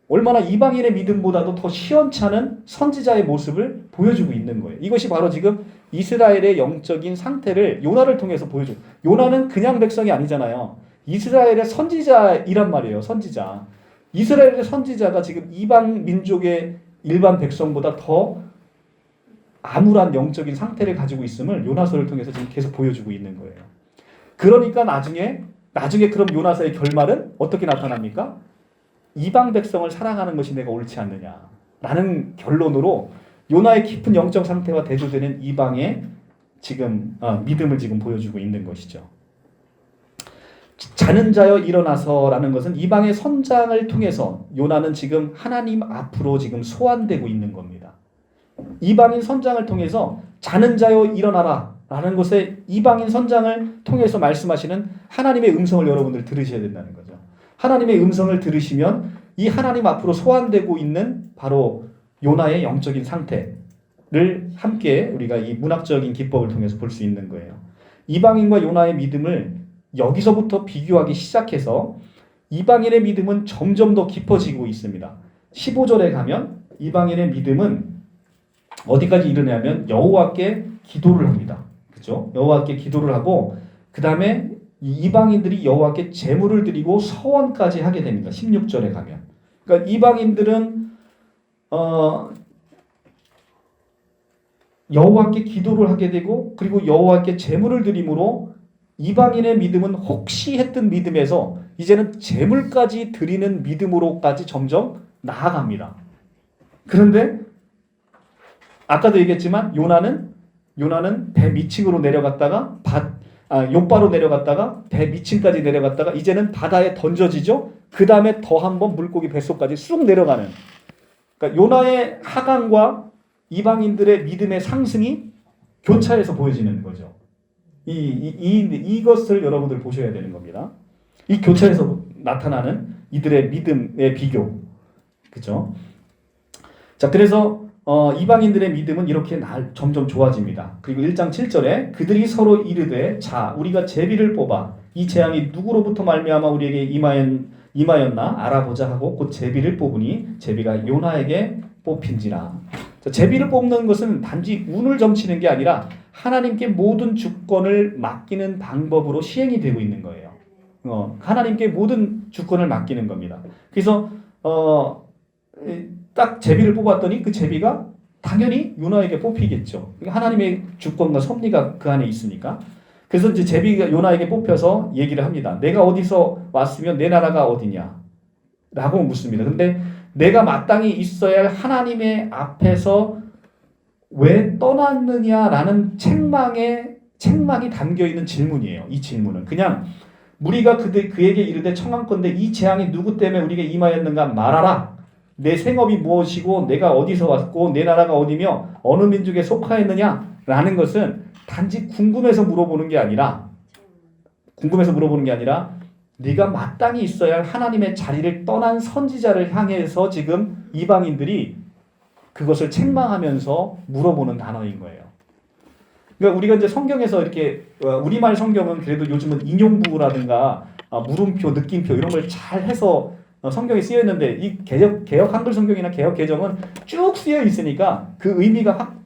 Speaker 1: 얼마나 이방인의 믿음보다도 더 시원찮은 선지자의 모습을 보여주고 있는 거예요. 이것이 바로 지금 이스라엘의 영적인 상태를 요나를 통해서 보여줘. 요나는 그냥 백성이 아니잖아요. 이스라엘의 선지자이란 말이에요. 선지자. 이스라엘의 선지자가 지금 이방 민족의 일반 백성보다 더 암울한 영적인 상태를 가지고 있음을 요나서를 통해서 지금 계속 보여주고 있는 거예요. 그러니까 나중에 그럼 요나서의 결말은 어떻게 나타납니까? 이방 백성을 사랑하는 것이 내가 옳지 않느냐라는 결론으로 요나의 깊은 영적 상태와 대조되는 이방의 지금 믿음을 지금 보여주고 있는 것이죠. 자는 자여 일어나서라는 것은 이방의 선장을 통해서 요나는 지금 하나님 앞으로 지금 소환되고 있는 겁니다. 이방인 선장을 통해서 자는 자여 일어나라 라는 것에 이방인 선장을 통해서 말씀하시는 하나님의 음성을 여러분들 들으셔야 된다는 거죠. 하나님의 음성을 들으시면 이 하나님 앞으로 소환되고 있는 바로 요나의 영적인 상태를 함께 우리가 이 문학적인 기법을 통해서 볼 수 있는 거예요. 이방인과 요나의 믿음을 여기서부터 비교하기 시작해서 이방인의 믿음은 점점 더 깊어지고 있습니다. 15절에 가면 이방인의 믿음은 어디까지 이르냐면 여호와께 기도를 합니다. 그죠? 여호와께 기도를 하고 그 다음에 이방인들이 여호와께 제물을 드리고 서원까지 하게 됩니다. 16절에 가면. 그러니까 이방인들은 여호와께 기도를 하게 되고 그리고 여호와께 제물을 드림으로 이방인의 믿음은 혹시 했던 믿음에서 이제는 제물까지 드리는 믿음으로까지 점점 나아갑니다. 그런데 아까도 얘기했지만 요나는 배 밑층으로 내려갔다가 욥바로 내려갔다가 배 밑층까지 내려갔다가 이제는 바다에 던져지죠. 그 다음에 더 한 번 물고기 뱃속까지 쑥 내려가는. 그러니까 요나의 하강과 이방인들의 믿음의 상승이 교차해서 보여지는 거죠. 이것을 여러분들 보셔야 되는 겁니다. 이 교차에서 나타나는 이들의 믿음의 비교. 그죠? 자, 그래서 이방인들의 믿음은 이렇게 점점 좋아집니다. 그리고 1장 7절에 그들이 서로 이르되 자 우리가 제비를 뽑아 이 재앙이 누구로부터 말미암아 우리에게 임하였나 알아보자 하고 곧 제비를 뽑으니 제비가 요나에게 뽑힌지라. 자, 제비를 뽑는 것은 단지 운을 점치는 게 아니라 하나님께 모든 주권을 맡기는 방법으로 시행이 되고 있는 거예요. 하나님께 모든 주권을 맡기는 겁니다. 그래서 딱 제비를 뽑았더니 그 제비가 당연히 요나에게 뽑히겠죠. 하나님의 주권과 섭리가 그 안에 있으니까. 그래서 이제 제비가 요나에게 뽑혀서 얘기를 합니다. 내가 어디서 왔으면 내 나라가 어디냐? 라고 묻습니다. 근데 내가 마땅히 있어야 할 하나님의 앞에서 왜 떠났느냐라는 책망이 담겨있는 질문이에요. 이 질문은. 그냥 무리가 그에게 이르되 청함건대 이 재앙이 누구 때문에 우리에게 임하였는가 말하라. 내 생업이 무엇이고 내가 어디서 왔고 내 나라가 어디며 어느 민족에 속하였느냐라는 것은 단지 궁금해서 물어보는 게 아니라 네가 마땅히 있어야 할 하나님의 자리를 떠난 선지자를 향해서 지금 이방인들이 그것을 책망하면서 물어보는 단어인 거예요. 그러니까 우리가 이제 성경에서 이렇게 우리말 성경은 그래도 요즘은 인용부라든가 물음표, 느낌표 이런 걸 잘 해서 성경에 쓰여 있는데 이 개역 한글 성경이나 개역 개정은 쭉 쓰여 있으니까 그 의미가 확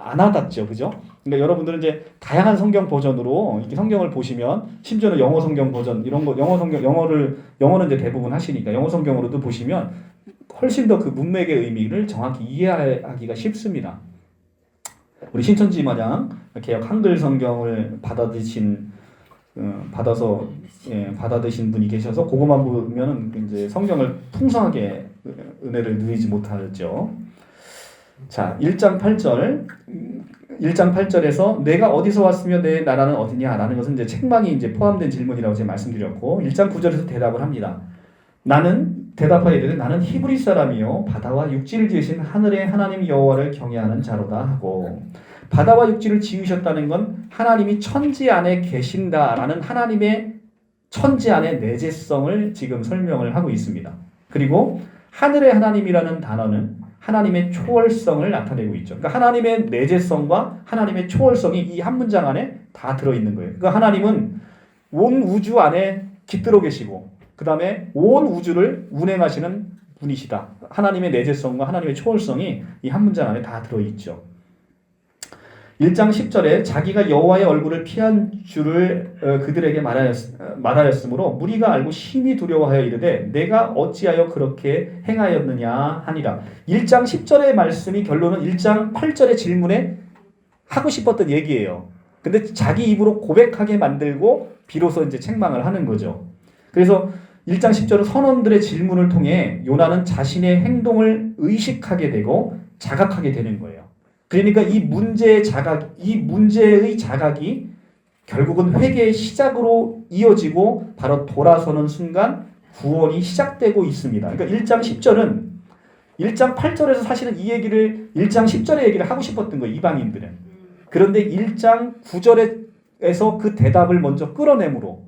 Speaker 1: 안 와닿죠, 그죠? 그러니까 여러분들은 이제 다양한 성경 버전으로 이렇게 성경을 보시면 심지어는 영어 성경 버전 이런 거 영어는 이제 대부분 하시니까 영어 성경으로도 보시면 훨씬 더 그 문맥의 의미를 정확히 이해하기가 쉽습니다. 우리 신천지 마냥 개역 한글 성경을 받아드신 분이 계셔서 그것만 보면은 이제 성경을 풍성하게 은혜를 누리지 못하죠. 자, 1장 8절에서 내가 어디서 왔으며 내 나라는 어디냐라는 것은 이제 책망이 이제 포함된 질문이라고 제가 말씀드렸고 1장 9절에서 대답을 합니다. 대답하여 이르되 나는 히브리 사람이요 바다와 육지를 지으신 하늘의 하나님 여호와를 경외하는 자로다 하고 바다와 육지를 지으셨다는 건 하나님이 천지 안에 계신다라는 하나님의 천지 안의 내재성을 지금 설명을 하고 있습니다. 그리고 하늘의 하나님이라는 단어는 하나님의 초월성을 나타내고 있죠. 그러니까 하나님의 내재성과 하나님의 초월성이 이 한 문장 안에 다 들어있는 거예요. 그러니까 하나님은 온 우주 안에 깃들어 계시고 그 다음에 온 우주를 운행하시는 분이시다. 하나님의 내재성과 하나님의 초월성이 이 한 문장 안에 다 들어있죠. 1장 10절에 자기가 여호와의 얼굴을 피한 줄을 그들에게 말하였으므로 무리가 알고 심히 두려워하여 이르되 내가 어찌하여 그렇게 행하였느냐 하니라. 1장 10절의 말씀이 결론은 1장 8절의 질문에 하고 싶었던 얘기예요. 근데 자기 입으로 고백하게 만들고 비로소 이제 책망을 하는 거죠. 그래서 1장 10절은 선원들의 질문을 통해 요나는 자신의 행동을 의식하게 되고 자각하게 되는 거예요. 그러니까 이 문제의 자각이 결국은 회개의 시작으로 이어지고 바로 돌아서는 순간 구원이 시작되고 있습니다. 그러니까 1장 10절은 1장 8절에서 사실은 이 얘기를 1장 10절의 얘기를 하고 싶었던 거예요. 이방인들은. 그런데 1장 9절에서 그 대답을 먼저 끌어내므로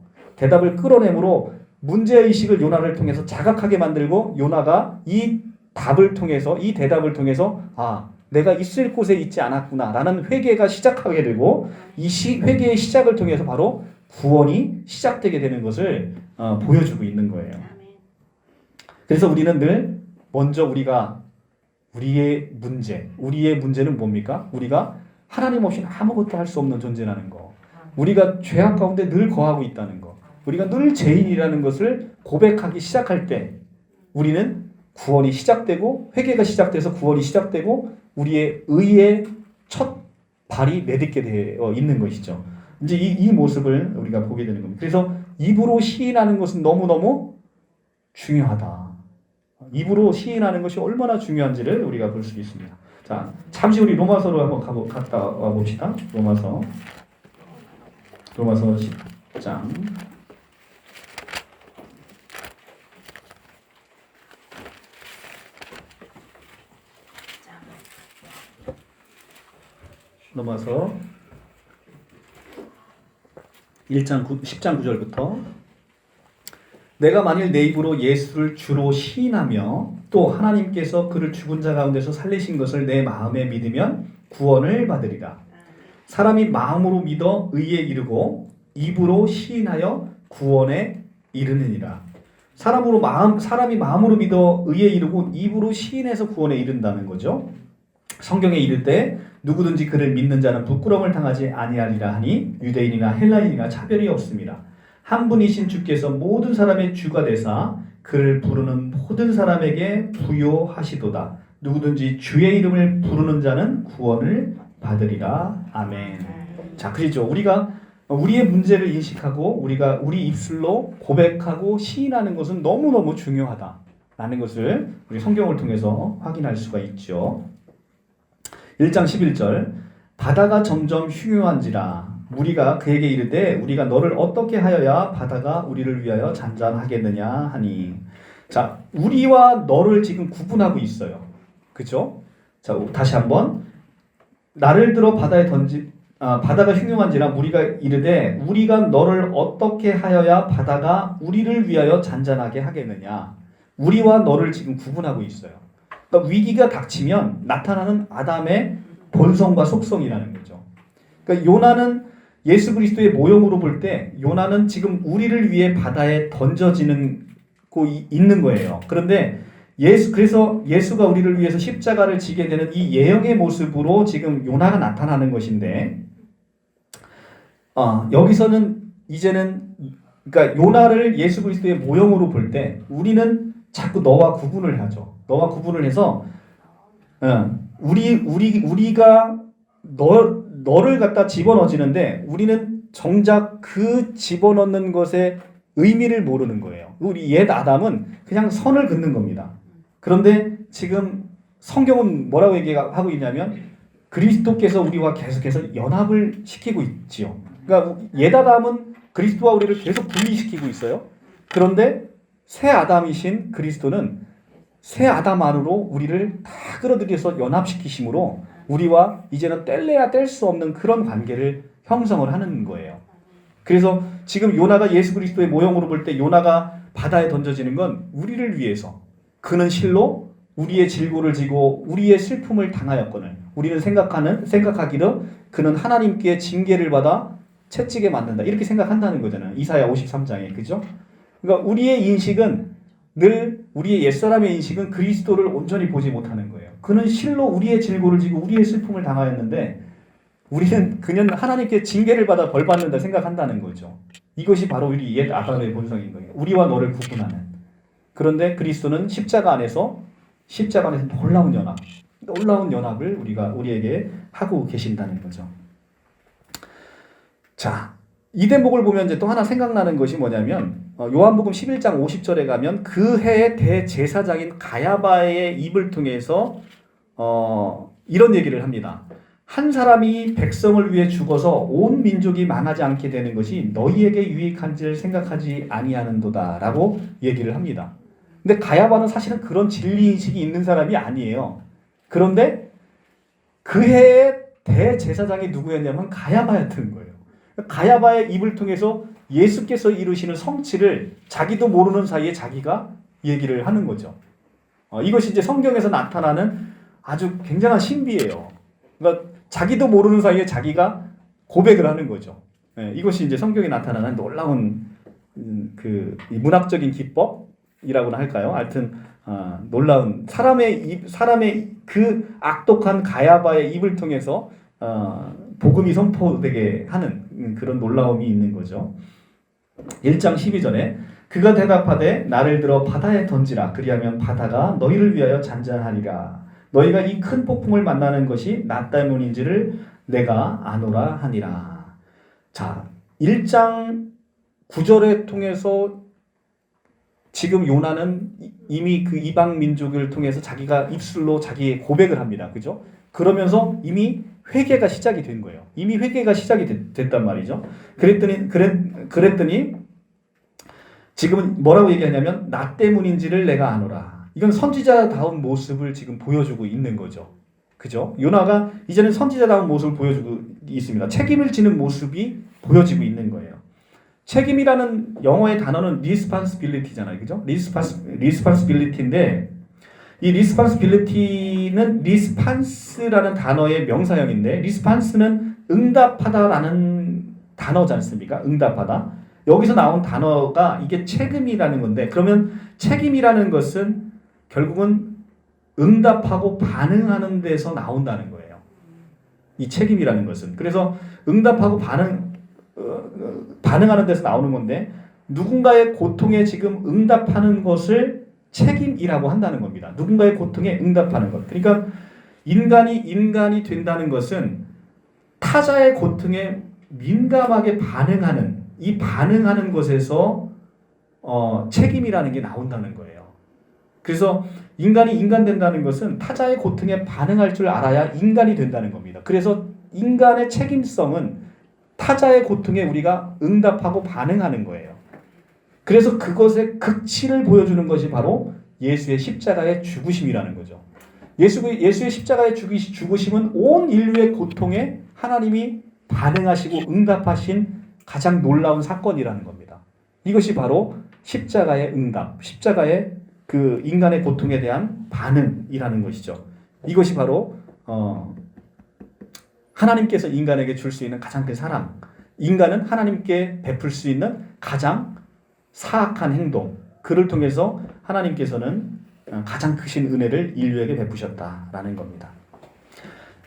Speaker 1: 문제의식을 요나를 통해서 자각하게 만들고 요나가 이 대답을 통해서 내가 있을 곳에 있지 않았구나 라는 회개가 시작하게 되고 이 회개의 시작을 통해서 바로 구원이 시작되게 되는 것을 보여주고 있는 거예요. 그래서 우리는 늘 먼저 우리의 문제는 뭡니까? 우리가 하나님 없이는 아무것도 할 수 없는 존재라는 거. 우리가 죄악 가운데 늘 거하고 있다는 거. 우리가 늘 죄인이라는 것을 고백하기 시작할 때 우리는 구원이 시작되고 회개가 시작돼서 구원이 시작되고 우리의 의의 첫 발이 내딛게 되어 있는 것이죠. 이제 이 모습을 우리가 보게 되는 겁니다. 그래서 입으로 시인하는 것은 너무너무 중요하다. 입으로 시인하는 것이 얼마나 중요한지를 우리가 볼 수 있습니다. 자, 잠시 우리 로마서로 한번 갔다 와 봅시다. 로마서 10장. 로마서 10장 9절부터 내가 만일 내 입으로 예수를 주로 시인하며 또 하나님께서 그를 죽은 자 가운데서 살리신 것을 내 마음에 믿으면 구원을 받으리라. 사람이 마음으로 믿어 의에 이르고 입으로 시인하여 구원에 이르느니라. 사람이 마음으로 믿어 의에 이르고 입으로 시인해서 구원에 이른다는 거죠. 성경에 이를 때 누구든지 그를 믿는 자는 부끄러움을 당하지 아니하리라 하니 유대인이나 헬라인이나 차별이 없습니다. 한 분이신 주께서 모든 사람의 주가 되사 그를 부르는 모든 사람에게 부요하시도다. 누구든지 주의 이름을 부르는 자는 구원을 받으리라. 아멘. 자, 그렇죠. 우리가 우리의 문제를 인식하고 우리가 우리 입술로 고백하고 시인하는 것은 너무너무 중요하다라는 것을 우리 성경을 통해서 확인할 수가 있죠. 1장 11절 바다가 점점 흉흉한지라 무리가 그에게 이르되 우리가 너를 어떻게 하여야 바다가 우리를 위하여 잔잔하겠느냐 하니. 자, 우리와 너를 지금 구분하고 있어요. 그죠? 자, 다시 한번 나를 들어 바다에 바다가 흉흉한지라 무리가 이르되 우리가 너를 어떻게 하여야 바다가 우리를 위하여 잔잔하게 하겠느냐. 우리와 너를 지금 구분하고 있어요. 그러니까 위기가 닥치면 나타나는 아담의 본성과 속성이라는 거죠. 그러니까 요나는 예수 그리스도의 모형으로 볼 때 요나는 지금 우리를 위해 바다에 던져지는 있는 거예요. 그런데 그래서 예수가 우리를 위해서 십자가를 지게 되는 이 예형의 모습으로 지금 요나가 나타나는 것인데 여기서는 이제는 그러니까 요나를 예수 그리스도의 모형으로 볼 때 우리는 자꾸 너와 구분을 하죠. 너와 구분을 해서 우리가 너를 갖다 집어넣어지는데 우리는 정작 그 집어넣는 것의 의미를 모르는 거예요. 우리 옛 아담은 그냥 선을 긋는 겁니다. 그런데 지금 성경은 뭐라고 얘기하고 있냐면 그리스도께서 우리와 계속해서 연합을 시키고 있지요. 그러니까 옛 아담은 그리스도와 우리를 계속 분리시키고 있어요. 그런데 새 아담이신 그리스도는 새 아담 안으로 우리를 다 끌어들여서 연합시키심으로 우리와 이제는 뗄래야 뗄 수 없는 그런 관계를 형성을 하는 거예요. 그래서 지금 요나가 예수 그리스도의 모형으로 볼 때 요나가 바다에 던져지는 건 우리를 위해서 그는 실로 우리의 질고를 지고 우리의 슬픔을 당하였거늘 우리는 생각하기로 그는 하나님께 징계를 받아 채찍에 맞는다 이렇게 생각한다는 거잖아요. 이사야 53장에 그죠? 그러니까 우리의 인식은 늘 우리의 옛사람의 인식은 그리스도를 온전히 보지 못하는 거예요. 그는 실로 우리의 질고를 지고 우리의 슬픔을 당하였는데 우리는 그냥 하나님께 징계를 받아 벌 받는다 생각한다는 거죠. 이것이 바로 우리 옛 아담의 본성인 거예요. 우리와 너를 구분하는. 그런데 그리스도는 십자가 안에서 놀라운 연합을 우리에게 하고 계신다는 거죠. 자, 이 대목을 보면 이제 또 하나 생각나는 것이 뭐냐면 요한복음 11장 50절에 가면 그 해의 대제사장인 가야바의 입을 통해서 이런 얘기를 합니다. 한 사람이 백성을 위해 죽어서 온 민족이 망하지 않게 되는 것이 너희에게 유익한지를 생각하지 아니하는도다 라고 얘기를 합니다. 근데 가야바는 사실은 그런 진리인식이 있는 사람이 아니에요. 그런데 그 해의 대제사장이 누구였냐면 가야바였던 거예요. 가야바의 입을 통해서 예수께서 이루시는 성취를 자기도 모르는 사이에 자기가 얘기를 하는 거죠. 이것이 이제 성경에서 나타나는 아주 굉장한 신비예요. 그러니까 자기도 모르는 사이에 자기가 고백을 하는 거죠. 이것이 이제 성경에 나타나는 놀라운 그 문학적인 기법이라고나 할까요? 하여튼 놀라운 사람의 그 악독한 가야바의 입을 통해서 복음이 선포되게 하는 그런 놀라움이 있는 거죠. 1장 12절에 그가 대답하되 나를 들어 바다에 던지라 그리하면 바다가 너희를 위하여 잔잔하리라 너희가 이 큰 폭풍을 만나는 것이 나 때문인지를 내가 아노라 하니라. 자, 1장 9절에 통해서 지금 요나는 이미 그 이방 민족을 통해서 자기가 입술로 자기의 고백을 합니다. 그죠? 그러면서 이미 회개가 시작이 된 거예요. 이미 회개가 시작이 됐단 말이죠. 그랬더니 지금은 뭐라고 얘기하냐면 나 때문인지를 내가 아노라. 이건 선지자다운 모습을 지금 보여주고 있는 거죠. 그죠? 요나가 이제는 선지자다운 모습을 보여주고 있습니다. 책임을 지는 모습이 보여지고 있는 거예요. 책임이라는 영어의 단어는 responsibility잖아요. 그죠? responsibility인데 이 responsibility는 response라는 단어의 명사형인데 response는 응답하다라는 단어지 않습니까? 응답하다. 여기서 나온 단어가 이게 책임이라는 건데 그러면 책임이라는 것은 결국은 응답하고 반응하는 데서 나온다는 거예요. 이 책임이라는 것은. 그래서 응답하고 반응하는 데서 나오는 건데 누군가의 고통에 지금 응답하는 것을 책임이라고 한다는 겁니다. 누군가의 고통에 응답하는 것. 그러니까 인간이 된다는 것은 타자의 고통에 민감하게 반응하는 이 반응하는 것에서 책임이라는 게 나온다는 거예요. 그래서 인간이 인간 된다는 것은 타자의 고통에 반응할 줄 알아야 인간이 된다는 겁니다. 그래서 인간의 책임성은 타자의 고통에 우리가 응답하고 반응하는 거예요. 그래서 그것의 극치를 보여주는 것이 바로 예수의 십자가의 죽으심이라는 거죠. 예수의 십자가의 죽으심은 온 인류의 고통에 하나님이 반응하시고 응답하신 가장 놀라운 사건이라는 겁니다. 이것이 바로 십자가의 응답, 십자가의 그 인간의 고통에 대한 반응이라는 것이죠. 이것이 바로 하나님께서 인간에게 줄 수 있는 가장 큰 사랑, 인간은 하나님께 베풀 수 있는 가장 사악한 행동, 그를 통해서 하나님께서는 가장 크신 은혜를 인류에게 베푸셨다라는 겁니다.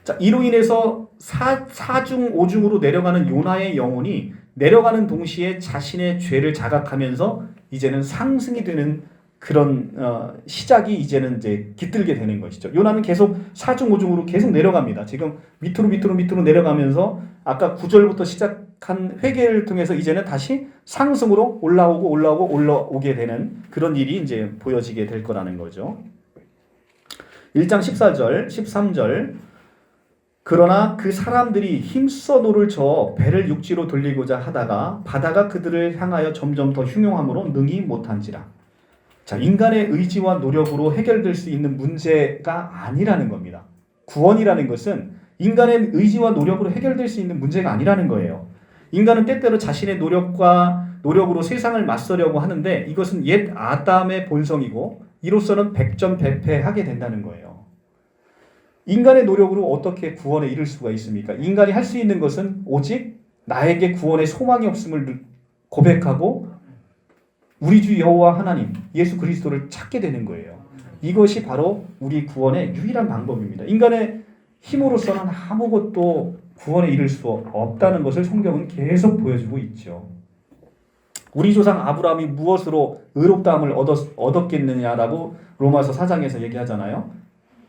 Speaker 1: 자, 이로 인해서 사중 오중으로 내려가는 요나의 영혼이 내려가는 동시에 자신의 죄를 자각하면서 이제는 상승이 되는 그런 시작이 이제는 이제 깃들게 되는 것이죠. 요나는 계속 사중 오중으로 계속 내려갑니다. 지금 밑으로 내려가면서 아까 9절부터 시작한 회개를 통해서 이제는 다시 상승으로 올라오게 되는 그런 일이 이제 보여지게 될 거라는 거죠. 1장 14절, 13절. 그러나 그 사람들이 힘써 노를 저어 배를 육지로 돌리고자 하다가 바다가 그들을 향하여 점점 더 흉용함으로 능히 못한지라. 자, 인간의 의지와 노력으로 해결될 수 있는 문제가 아니라는 겁니다. 구원이라는 것은 인간의 의지와 노력으로 해결될 수 있는 문제가 아니라는 거예요. 인간은 때때로 자신의 노력으로 세상을 맞서려고 하는데 이것은 옛 아담의 본성이고 이로써는 백전백패하게 된다는 거예요. 인간의 노력으로 어떻게 구원에 이를 수가 있습니까? 인간이 할 수 있는 것은 오직 나에게 구원의 소망이 없음을 고백하고 우리 주 여호와 하나님 예수 그리스도를 찾게 되는 거예요. 이것이 바로 우리 구원의 유일한 방법입니다. 인간의 힘으로서는 아무것도 구원에 이를 수 없다는 것을 성경은 계속 보여주고 있죠. 우리 조상 아브라함이 무엇으로 의롭다함을 얻었겠느냐라고 로마서 4장에서 얘기하잖아요.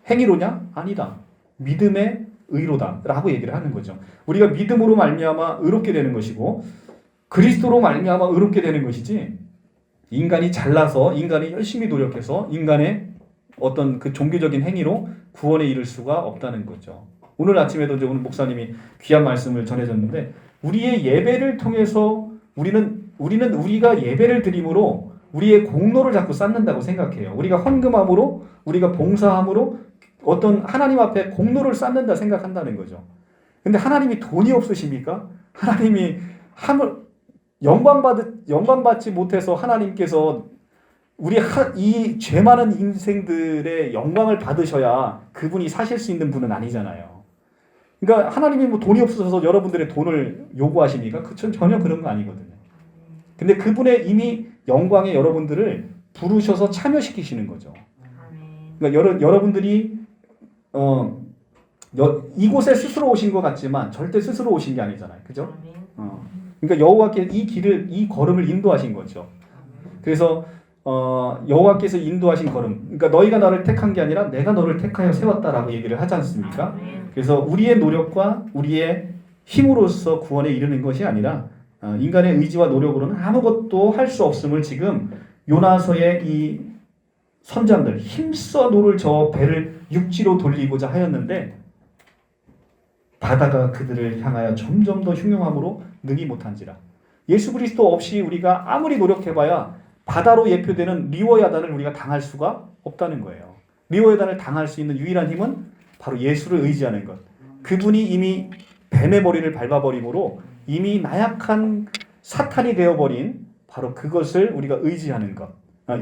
Speaker 1: 행위로냐? 아니다. 믿음의 의로다라고 얘기를 하는 거죠. 우리가 믿음으로 말미암아 의롭게 되는 것이고 그리스도로 말미암아 의롭게 되는 것이지 인간이 잘나서 인간이 열심히 노력해서 인간의 어떤 그 종교적인 행위로 구원에 이를 수가 없다는 거죠. 오늘 아침에도 오늘 목사님이 귀한 말씀을 전해줬는데 우리의 예배를 통해서 우리가 예배를 드림으로 우리의 공로를 자꾸 쌓는다고 생각해요. 우리가 헌금함으로 우리가 봉사함으로 어떤 하나님 앞에 공로를 쌓는다 생각한다는 거죠. 근데 하나님이 돈이 없으십니까? 하나님이 영광받지 못해서 하나님께서 이 죄 많은 인생들의 영광을 받으셔야 그분이 사실 수 있는 분은 아니잖아요. 그러니까 하나님이 뭐 돈이 없어서 여러분들의 돈을 요구하십니까? 전혀 그런 거 아니거든요. 근데 그분의 이미 영광에 여러분들을 부르셔서 참여시키시는 거죠. 그러니까 여러분들이 이곳에 스스로 오신 것 같지만 절대 스스로 오신 게 아니잖아요. 그죠? 그러니까 여호와께 이 걸음을 인도하신 거죠. 그래서 여호와께서 인도하신 걸음. 그러니까 너희가 나를 택한 게 아니라 내가 너를 택하여 세웠다라고 얘기를 하지 않습니까? 그래서 우리의 노력과 우리의 힘으로써 구원에 이르는 것이 아니라 인간의 의지와 노력으로는 아무것도 할 수 없음을 지금 요나서의 이 선장들 힘써 노를 저 배를 육지로 돌리고자 하였는데 바다가 그들을 향하여 점점 더 흉흉함으로 능히 못한지라. 예수 그리스도 없이 우리가 아무리 노력해봐야 바다로 예표되는 리워야단을 우리가 당할 수가 없다는 거예요. 리워야단을 당할 수 있는 유일한 힘은 바로 예수를 의지하는 것. 그분이 이미 뱀의 머리를 밟아버림으로 이미 나약한 사탄이 되어버린 바로 그것을 우리가 의지하는 것.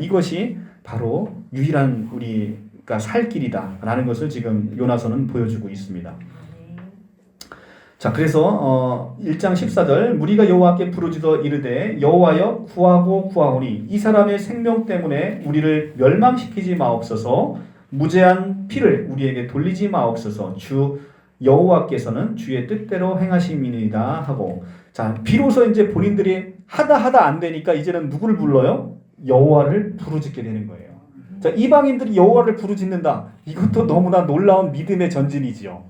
Speaker 1: 이것이 바로 유일한 우리가 살 길이다라는 것을 지금 요나서는 보여주고 있습니다. 자, 그래서 1장 14절 무리가 여호와께 부르짖어 이르되 여호와여 구하고 구하오니 이 사람의 생명 때문에 우리를 멸망시키지 마옵소서. 무죄한 피를 우리에게 돌리지 마옵소서. 주 여호와께서는 주의 뜻대로 행하심이니이다 하고, 자, 비로소 이제 본인들이 하다 안 되니까 이제는 누구를 불러요? 여호와를 부르짖게 되는 거예요. 자, 이방인들이 여호와를 부르짖는다. 이것도 너무나 놀라운 믿음의 전진이지요.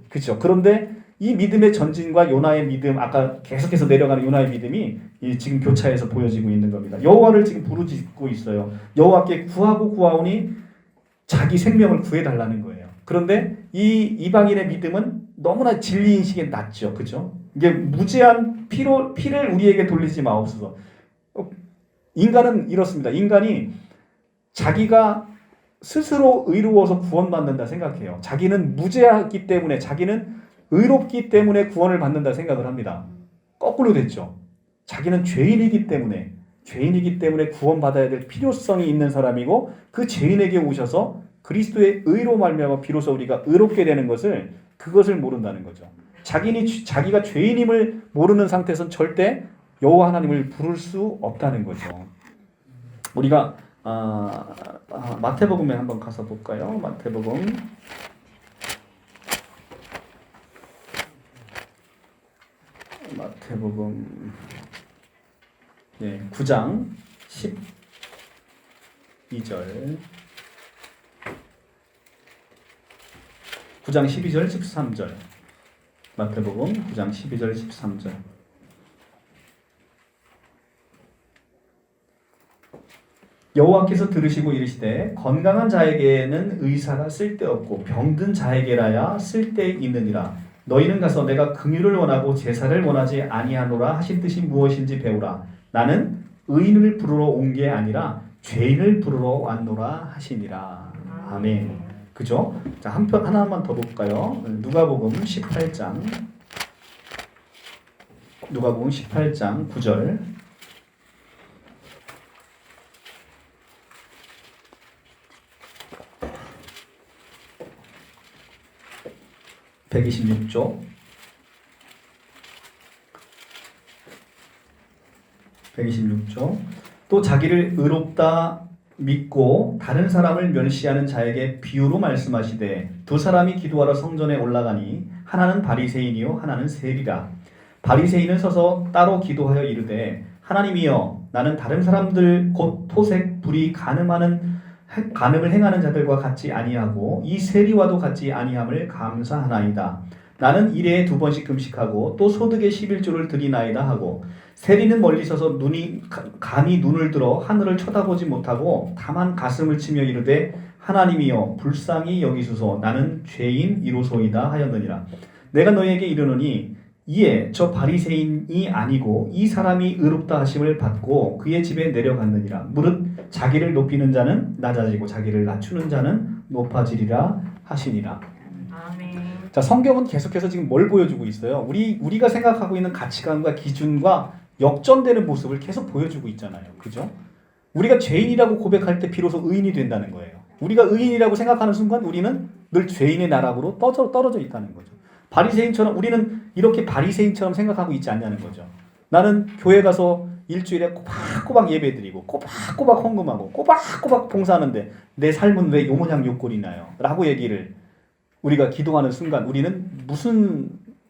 Speaker 1: 그렇죠? 그런데 이 믿음의 전진과 요나의 믿음, 아까 계속해서 내려가는 요나의 믿음이 지금 교차해서 보여지고 있는 겁니다. 여호와를 지금 부르짖고 있어요. 여호와께 구하고 구하오니 자기 생명을 구해달라는 거예요. 그런데 이 이방인의 믿음은 너무나 진리인식에 낮죠. 그죠? 이게 무죄한 피를 우리에게 돌리지 마옵소서. 인간은 이렇습니다. 인간이 자기가 스스로 의로워서 구원받는다 생각해요. 자기는 무죄하기 때문에, 자기는 의롭기 때문에 구원을 받는다 생각을 합니다. 거꾸로 됐죠. 자기는 죄인이기 때문에 구원받아야 될 필요성이 있는 사람이고, 그 죄인에게 오셔서 그리스도의 의로 말미암아 비로소 우리가 의롭게 되는 그것을 모른다는 거죠. 자기가 죄인임을 모르는 상태에서는 절대 여호와 하나님을 부를 수 없다는 거죠. 우리가 마태복음에 한번 가서 볼까요? 마태복음 9장 12절 9장 12절 13절 마태복음 9장 12절 13절 여호와께서 들으시고 이르시되 건강한 자에게는 의사가 쓸데없고 병든 자에게라야 쓸데있느니라. 너희는 가서 내가 긍휼을 원하고 제사를 원하지 아니하노라 하신 뜻이 무엇인지 배우라. 나는 의인을 부르러 온 게 아니라 죄인을 부르러 왔노라 하시니라. 아멘. 그죠? 자, 하나만 더 볼까요? 누가복음 18장 9절 126조 126조 또 자기를 의롭다 믿고 다른 사람을 멸시하는 자에게 비유로 말씀하시되 두 사람이 기도하러 성전에 올라가니 하나는 바리새인이요 하나는 세리라. 바리새인은 서서 따로 기도하여 이르되 하나님이여 나는 다른 사람들 곧 토색 불이 간음을 행하는 자들과 같이 아니하고 이 세리와도 같이 아니함을 감사하나이다. 나는 일해에 2번씩 금식하고 또 소득의 11조를 드리나이다 하고 세리는 멀리 서서 감히 눈을 들어 하늘을 쳐다보지 못하고 다만 가슴을 치며 이르되 하나님이여 불쌍히 여기소서 나는 죄인이로소이다 하였느니라. 내가 너희에게 이르노니 이에 저 바리새인이 아니고 이 사람이 의롭다 하심을 받고 그의 집에 내려갔느니라. 무릇 자기를 높이는 자는 낮아지고 자기를 낮추는 자는 높아지리라 하시니라.
Speaker 2: 아멘.
Speaker 1: 자, 성경은 계속해서 지금 뭘 보여주고 있어요? 우리가 생각하고 있는 가치관과 기준과 역전되는 모습을 계속 보여주고 있잖아요. 그죠? 우리가 죄인이라고 고백할 때 비로소 의인이 된다는 거예요. 우리가 의인이라고 생각하는 순간 우리는 늘 죄인의 나락으로 떨어져 있다는 거죠. 바리새인처럼 우리는 이렇게 바리새인처럼 생각하고 있지 않냐는 거죠. 나는 교회 가서 일주일에 꼬박꼬박 예배드리고 꼬박꼬박 헌금하고 꼬박꼬박 봉사하는데 내 삶은 왜 요 모양 요 꼴이 나요? 라고 얘기를 우리가 기도하는 순간 우리는 무슨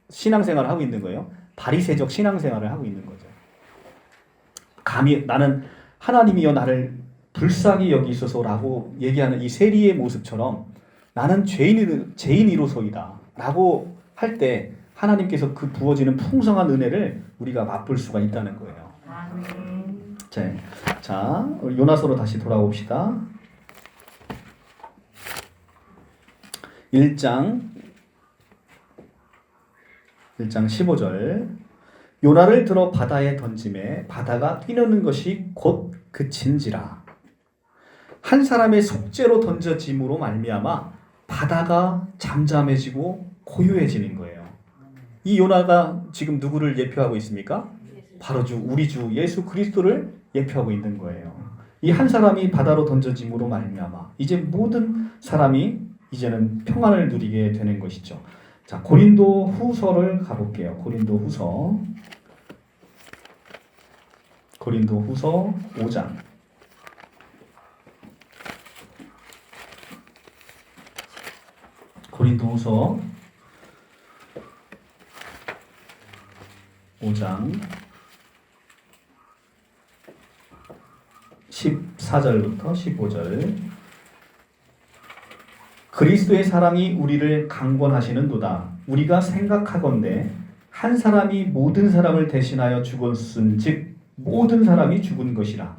Speaker 1: 신앙생활을 하고 있는 거예요? 바리새적 신앙생활을 하고 있는 거죠. 감히 나는 하나님이여 나를 불쌍히 여기소서라고 얘기하는 이 세리의 모습처럼 나는 죄인이로소이다 라고 할 때 하나님께서 그 부어지는 풍성한 은혜를 우리가 맛볼 수가 있다는 거예요. 자, 요나서로 다시 돌아옵시다. 1장 15절. 요나를 들어 바다에 던짐에 바다가 뛰노는 것이 곧 그친지라. 한 사람의 속죄로 던져짐으로 말미암아 바다가 잠잠해지고 고요해지는 거예요. 이 요나가 지금 누구를 예표하고 있습니까? 바로 우리 주 예수 그리스도를 예표하고 있는 거예요. 이 한 사람이 바다로 던져짐으로 말미암아 이제 모든 사람이 이제는 평안을 누리게 되는 것이죠. 자, 고린도 후서를 가볼게요. 고린도 후서 5장. 고린도 후서 5장 14절부터 15절. 그리스도의 사랑이 우리를 강권하시는도다. 우리가 생각하건대 한 사람이 모든 사람을 대신하여 죽었은즉 모든 사람이 죽은 것이라.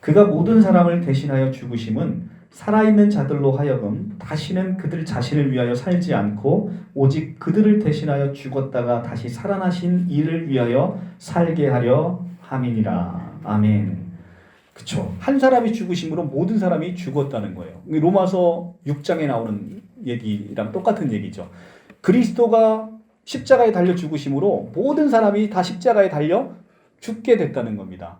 Speaker 1: 그가 모든 사람을 대신하여 죽으심은 살아있는 자들로 하여금 다시는 그들 자신을 위하여 살지 않고 오직 그들을 대신하여 죽었다가 다시 살아나신 이를 위하여 살게 하려 함이니라. 아멘. 그쵸. 한 사람이 죽으심으로 모든 사람이 죽었다는 거예요. 로마서 6장에 나오는 얘기랑 똑같은 얘기죠. 그리스도가 십자가에 달려 죽으심으로 모든 사람이 다 십자가에 달려 죽게 됐다는 겁니다.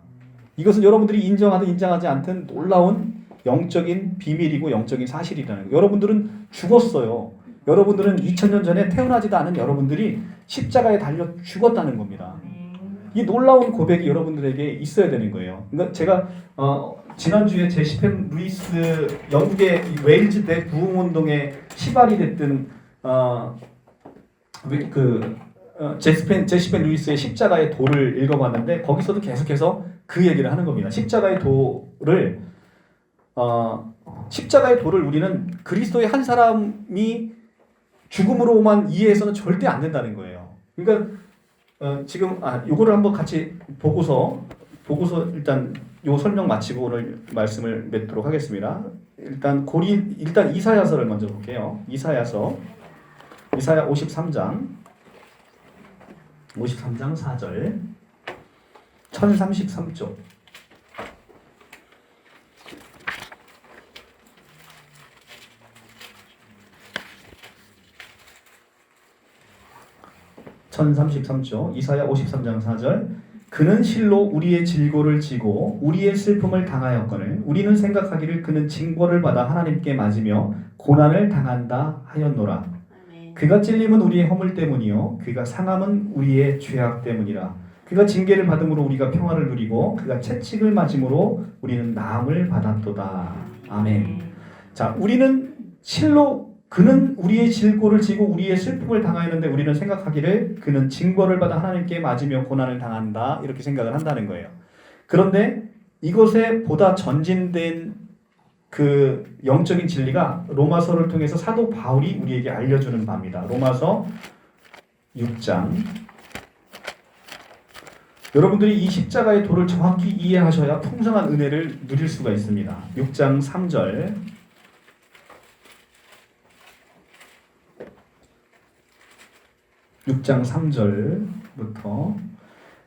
Speaker 1: 이것은 여러분들이 인정하든 인정하지 않든 놀라운 영적인 비밀이고 영적인 사실이라는 거예요. 여러분들은 죽었어요. 여러분들은 2000년 전에 태어나지도 않은 여러분들이 십자가에 달려 죽었다는 겁니다. 이 놀라운 고백이 여러분들에게 있어야 되는 거예요. 그러니까 제가 지난주에 제시펜 루이스 영국의 웨일즈 대 부흥운동의 시발이 됐던 제시펜 루이스의 십자가의 도를 읽어봤는데 거기서도 계속해서 그 얘기를 하는 겁니다. 십자가의 도를 우리는 그리스도의 한 사람이 죽음으로만 이해해서는 절대 안 된다는 거예요. 그러니까 지금 요거를 한번 같이 보고서 일단 요 설명 마치고 오늘 말씀을 맺도록 하겠습니다. 일단 이사야서를 먼저 볼게요. 이사야 53장 4절 1033쪽. 이사야 53장 4절. 그는 실로 우리의 질고를 지고 우리의 슬픔을 당하였거늘 우리는 생각하기를 그는 징벌을 받아 하나님께 맞으며 고난을 당한다 하였노라. 그가 찔림은 우리의 허물 때문이요 그가 상함은 우리의 죄악 때문이라. 그가 징계를 받음으로 우리가 평화를 누리고 그가 채찍을 맞음으로 우리는 나음을 받았도다. 아멘. 자, 우리는 실로 그는 우리의 질고를 지고 우리의 슬픔을 당하였는데 우리는 생각하기를 그는 징벌을 받아 하나님께 맞으며 고난을 당한다 이렇게 생각을 한다는 거예요. 그런데 이것에 보다 전진된 그 영적인 진리가 로마서를 통해서 사도 바울이 우리에게 알려주는 바입니다. 로마서 6장. 여러분들이 이 십자가의 도를 정확히 이해하셔야 풍성한 은혜를 누릴 수가 있습니다. 6장 3절. 6장 3절부터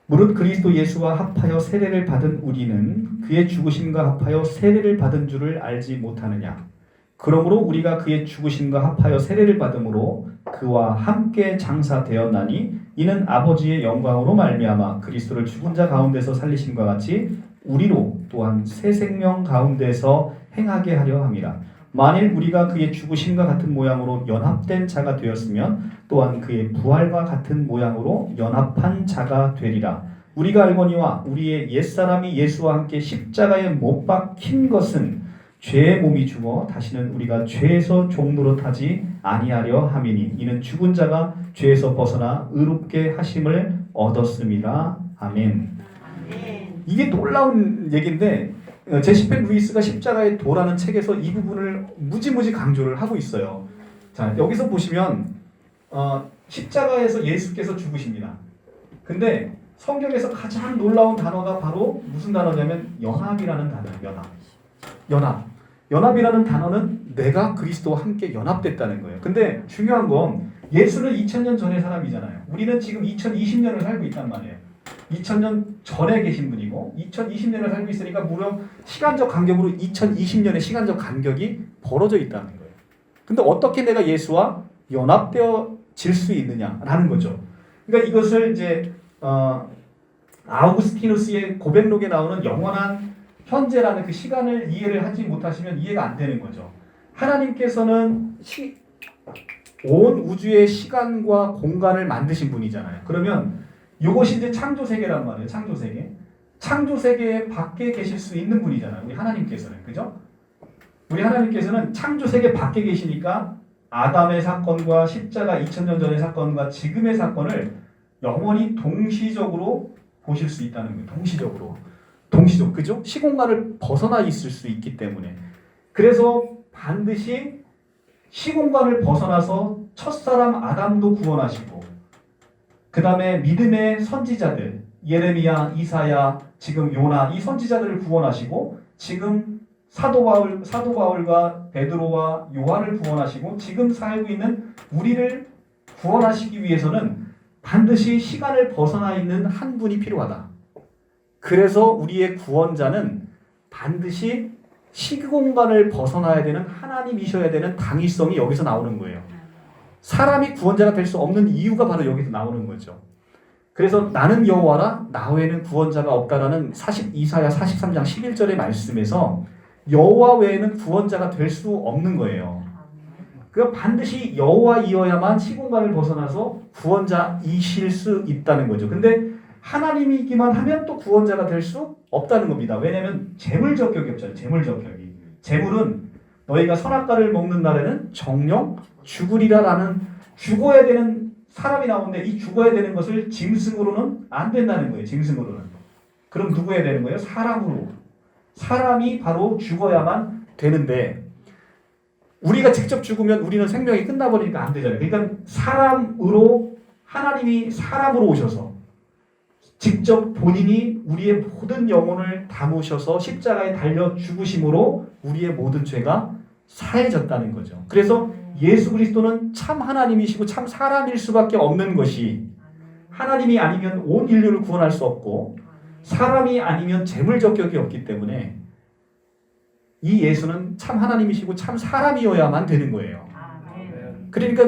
Speaker 1: 무릇 그리스도 예수와 합하여 세례를 받은 우리는 그의 죽으심과 합하여 세례를 받은 줄을 알지 못하느냐. 그러므로 우리가 그의 죽으심과 합하여 세례를 받음으로 그와 함께 장사되었나니 이는 아버지의 영광으로 말미암아 그리스도를 죽은 자 가운데서 살리심과 같이 우리로 또한 새 생명 가운데서 행하게 하려 함이라. 만일 우리가 그의 죽으심과 같은 모양으로 연합된 자가 되었으면 또한 그의 부활과 같은 모양으로 연합한 자가 되리라. 우리가 알거니와 우리의 옛사람이 예수와 함께 십자가에 못 박힌 것은 죄의 몸이 죽어 다시는 우리가 죄에서 종노릇하지 아니하려 함이니 이는 죽은 자가 죄에서 벗어나 의롭게 하심을 얻었음이라. 아멘. 이게 놀라운 얘기인데 제시펜 루이스가 십자가의 도라는 책에서 이 부분을 무지무지 강조를 하고 있어요. 자, 여기서 보시면 십자가에서 예수께서 죽으십니다. 근데 성경에서 가장 놀라운 단어가 바로 무슨 단어냐면 연합이라는 단어예요. 연합이라는 단어는 내가 그리스도와 함께 연합됐다는 거예요. 근데 중요한 건 예수는 2000년 전의 사람이잖아요. 우리는 지금 2020년을 살고 있단 말이에요. 2000년 전에 계신 분이고 2020년을 살고 있으니까 무려 시간적 간격으로 2020년의 시간적 간격이 벌어져 있다는 거예요. 근데 어떻게 내가 예수와 연합되어질 수 있느냐라는 거죠. 그러니까 이것을 이제 아우구스티누스의 고백록에 나오는 영원한 현재라는 그 시간을 이해를 하지 못하시면 이해가 안 되는 거죠. 하나님께서는 온 우주의 시간과 공간을 만드신 분이잖아요. 그러면 이것이 이제 창조세계란 말이에요. 창조세계. 창조세계 밖에 계실 수 있는 분이잖아요. 우리 하나님께서는. 그죠? 우리 하나님께서는 창조세계 밖에 계시니까 아담의 사건과 십자가 2000년 전의 사건과 지금의 사건을 영원히 동시적으로 보실 수 있다는 거예요. 동시적으로. 그죠? 시공간을 벗어나 있을 수 있기 때문에. 그래서 반드시 시공간을 벗어나서 첫사람 아담도 구원하시고 그 다음에 믿음의 선지자들 예레미야, 이사야, 지금 요나 이 선지자들을 구원하시고 지금 사도 바울과 베드로와 요한을 구원하시고 지금 살고 있는 우리를 구원하시기 위해서는 반드시 시간을 벗어나 있는 한 분이 필요하다. 그래서 우리의 구원자는 반드시 시공간을 벗어나야 되는 하나님이셔야 되는 당위성이 여기서 나오는 거예요. 사람이 구원자가 될 수 없는 이유가 바로 여기서 나오는 거죠. 그래서 나는 여호와라 나 외에는 구원자가 없다라는 이사야 43장 11절의 말씀에서 여호와 외에는 구원자가 될 수 없는 거예요. 그러니까 반드시 여호와이어야만 시공간을 벗어나서 구원자이실 수 있다는 거죠. 근데 하나님이기만 하면 또 구원자가 될 수 없다는 겁니다. 왜냐하면 재물적격이 없잖아요. 재물적격이. 재물은 너희가 선악과를 먹는 날에는 정령 죽으리라라는 죽어야 되는 사람이 나오는데 이 죽어야 되는 것을 짐승으로는 안 된다는 거예요. 짐승으로는. 그럼 누구 해야 되는 거예요? 사람으로. 사람이 바로 죽어야만 되는데 우리가 직접 죽으면 우리는 생명이 끝나버리니까 안 되잖아요. 그러니까 사람으로 하나님이 사람으로 오셔서 직접 본인이 우리의 모든 영혼을 담으셔서 십자가에 달려 죽으심으로 우리의 모든 죄가 사해졌다는 거죠. 그래서 예수 그리스도는 참 하나님이시고 참 사람일 수밖에 없는 것이 하나님이 아니면 온 인류를 구원할 수 없고 사람이 아니면 재물적격이 없기 때문에 이 예수는 참 하나님이시고 참 사람이어야만 되는 거예요. 그러니까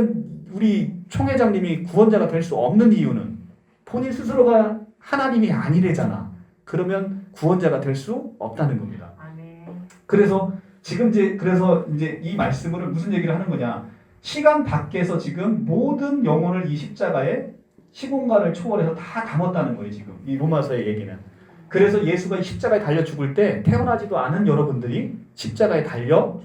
Speaker 1: 우리 총회장님이 구원자가 될 수 없는 이유는 본인 스스로가 하나님이 아니래잖아. 그러면 구원자가 될 수 없다는 겁니다. 그래서 지금 이제 이 말씀을 무슨 얘기를 하는 거냐? 시간 밖에서 지금 모든 영혼을 이 십자가에 시공간을 초월해서 다 담았다는 거예요. 지금 이 로마서의 얘기는. 그래서 예수가 십자가에 달려 죽을 때 태어나지도 않은 여러분들이 십자가에 달려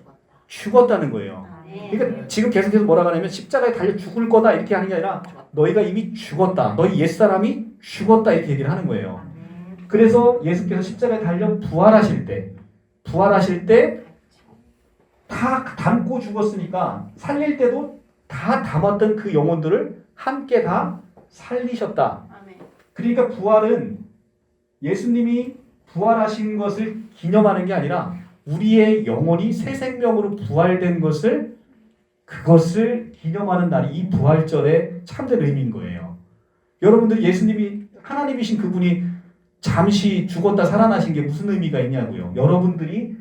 Speaker 1: 죽었다는 거예요. 그러니까 지금 계속해서 뭐라고 하냐면 십자가에 달려 죽을 거다 이렇게 하는 게 아니라 너희가 이미 죽었다. 너희 옛사람이 죽었다 이렇게 얘기를 하는 거예요. 그래서 예수께서 십자가에 달려 부활하실 때 다 담고 죽었으니까 살릴 때도 다 담았던 그 영혼들을 함께 다 살리셨다. 그러니까 부활은 예수님이 부활하신 것을 기념하는 게 아니라 우리의 영혼이 새 생명으로 부활된 그것을 기념하는 날이 이 부활절의 참된 의미인 거예요. 여러분들 예수님이 하나님이신 그분이 잠시 죽었다 살아나신 게 무슨 의미가 있냐고요. 여러분들이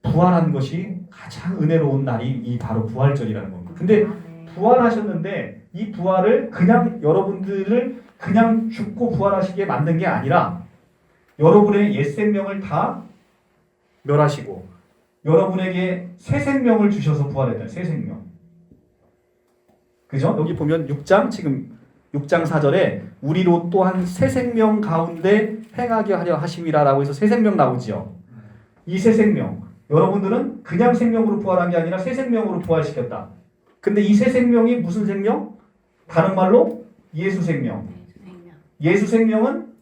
Speaker 1: 부활한 것이 가장 은혜로운 날이 이 바로 부활절이라는 겁니다. 근데 부활하셨는데 이 부활을 그냥 여러분들을 그냥 죽고 부활하시게 만든 게 아니라 여러분의 옛 생명을 다 멸하시고 여러분에게 새 생명을 주셔서 부활했다. 새 생명. 그죠? 여기 보면 6장 지금 6장 4절에 우리로 또한 새 생명 가운데 행하게 하려 하심이라라고 해서 새 생명 나오지요. 이 새 생명 여러분들은 그냥 생명으로 부활한 게 아니라 새 생명으로 부활시켰다. 근데 이 새 생명이 무슨 생명? 다른 말로 예수 생명. 예수 생명은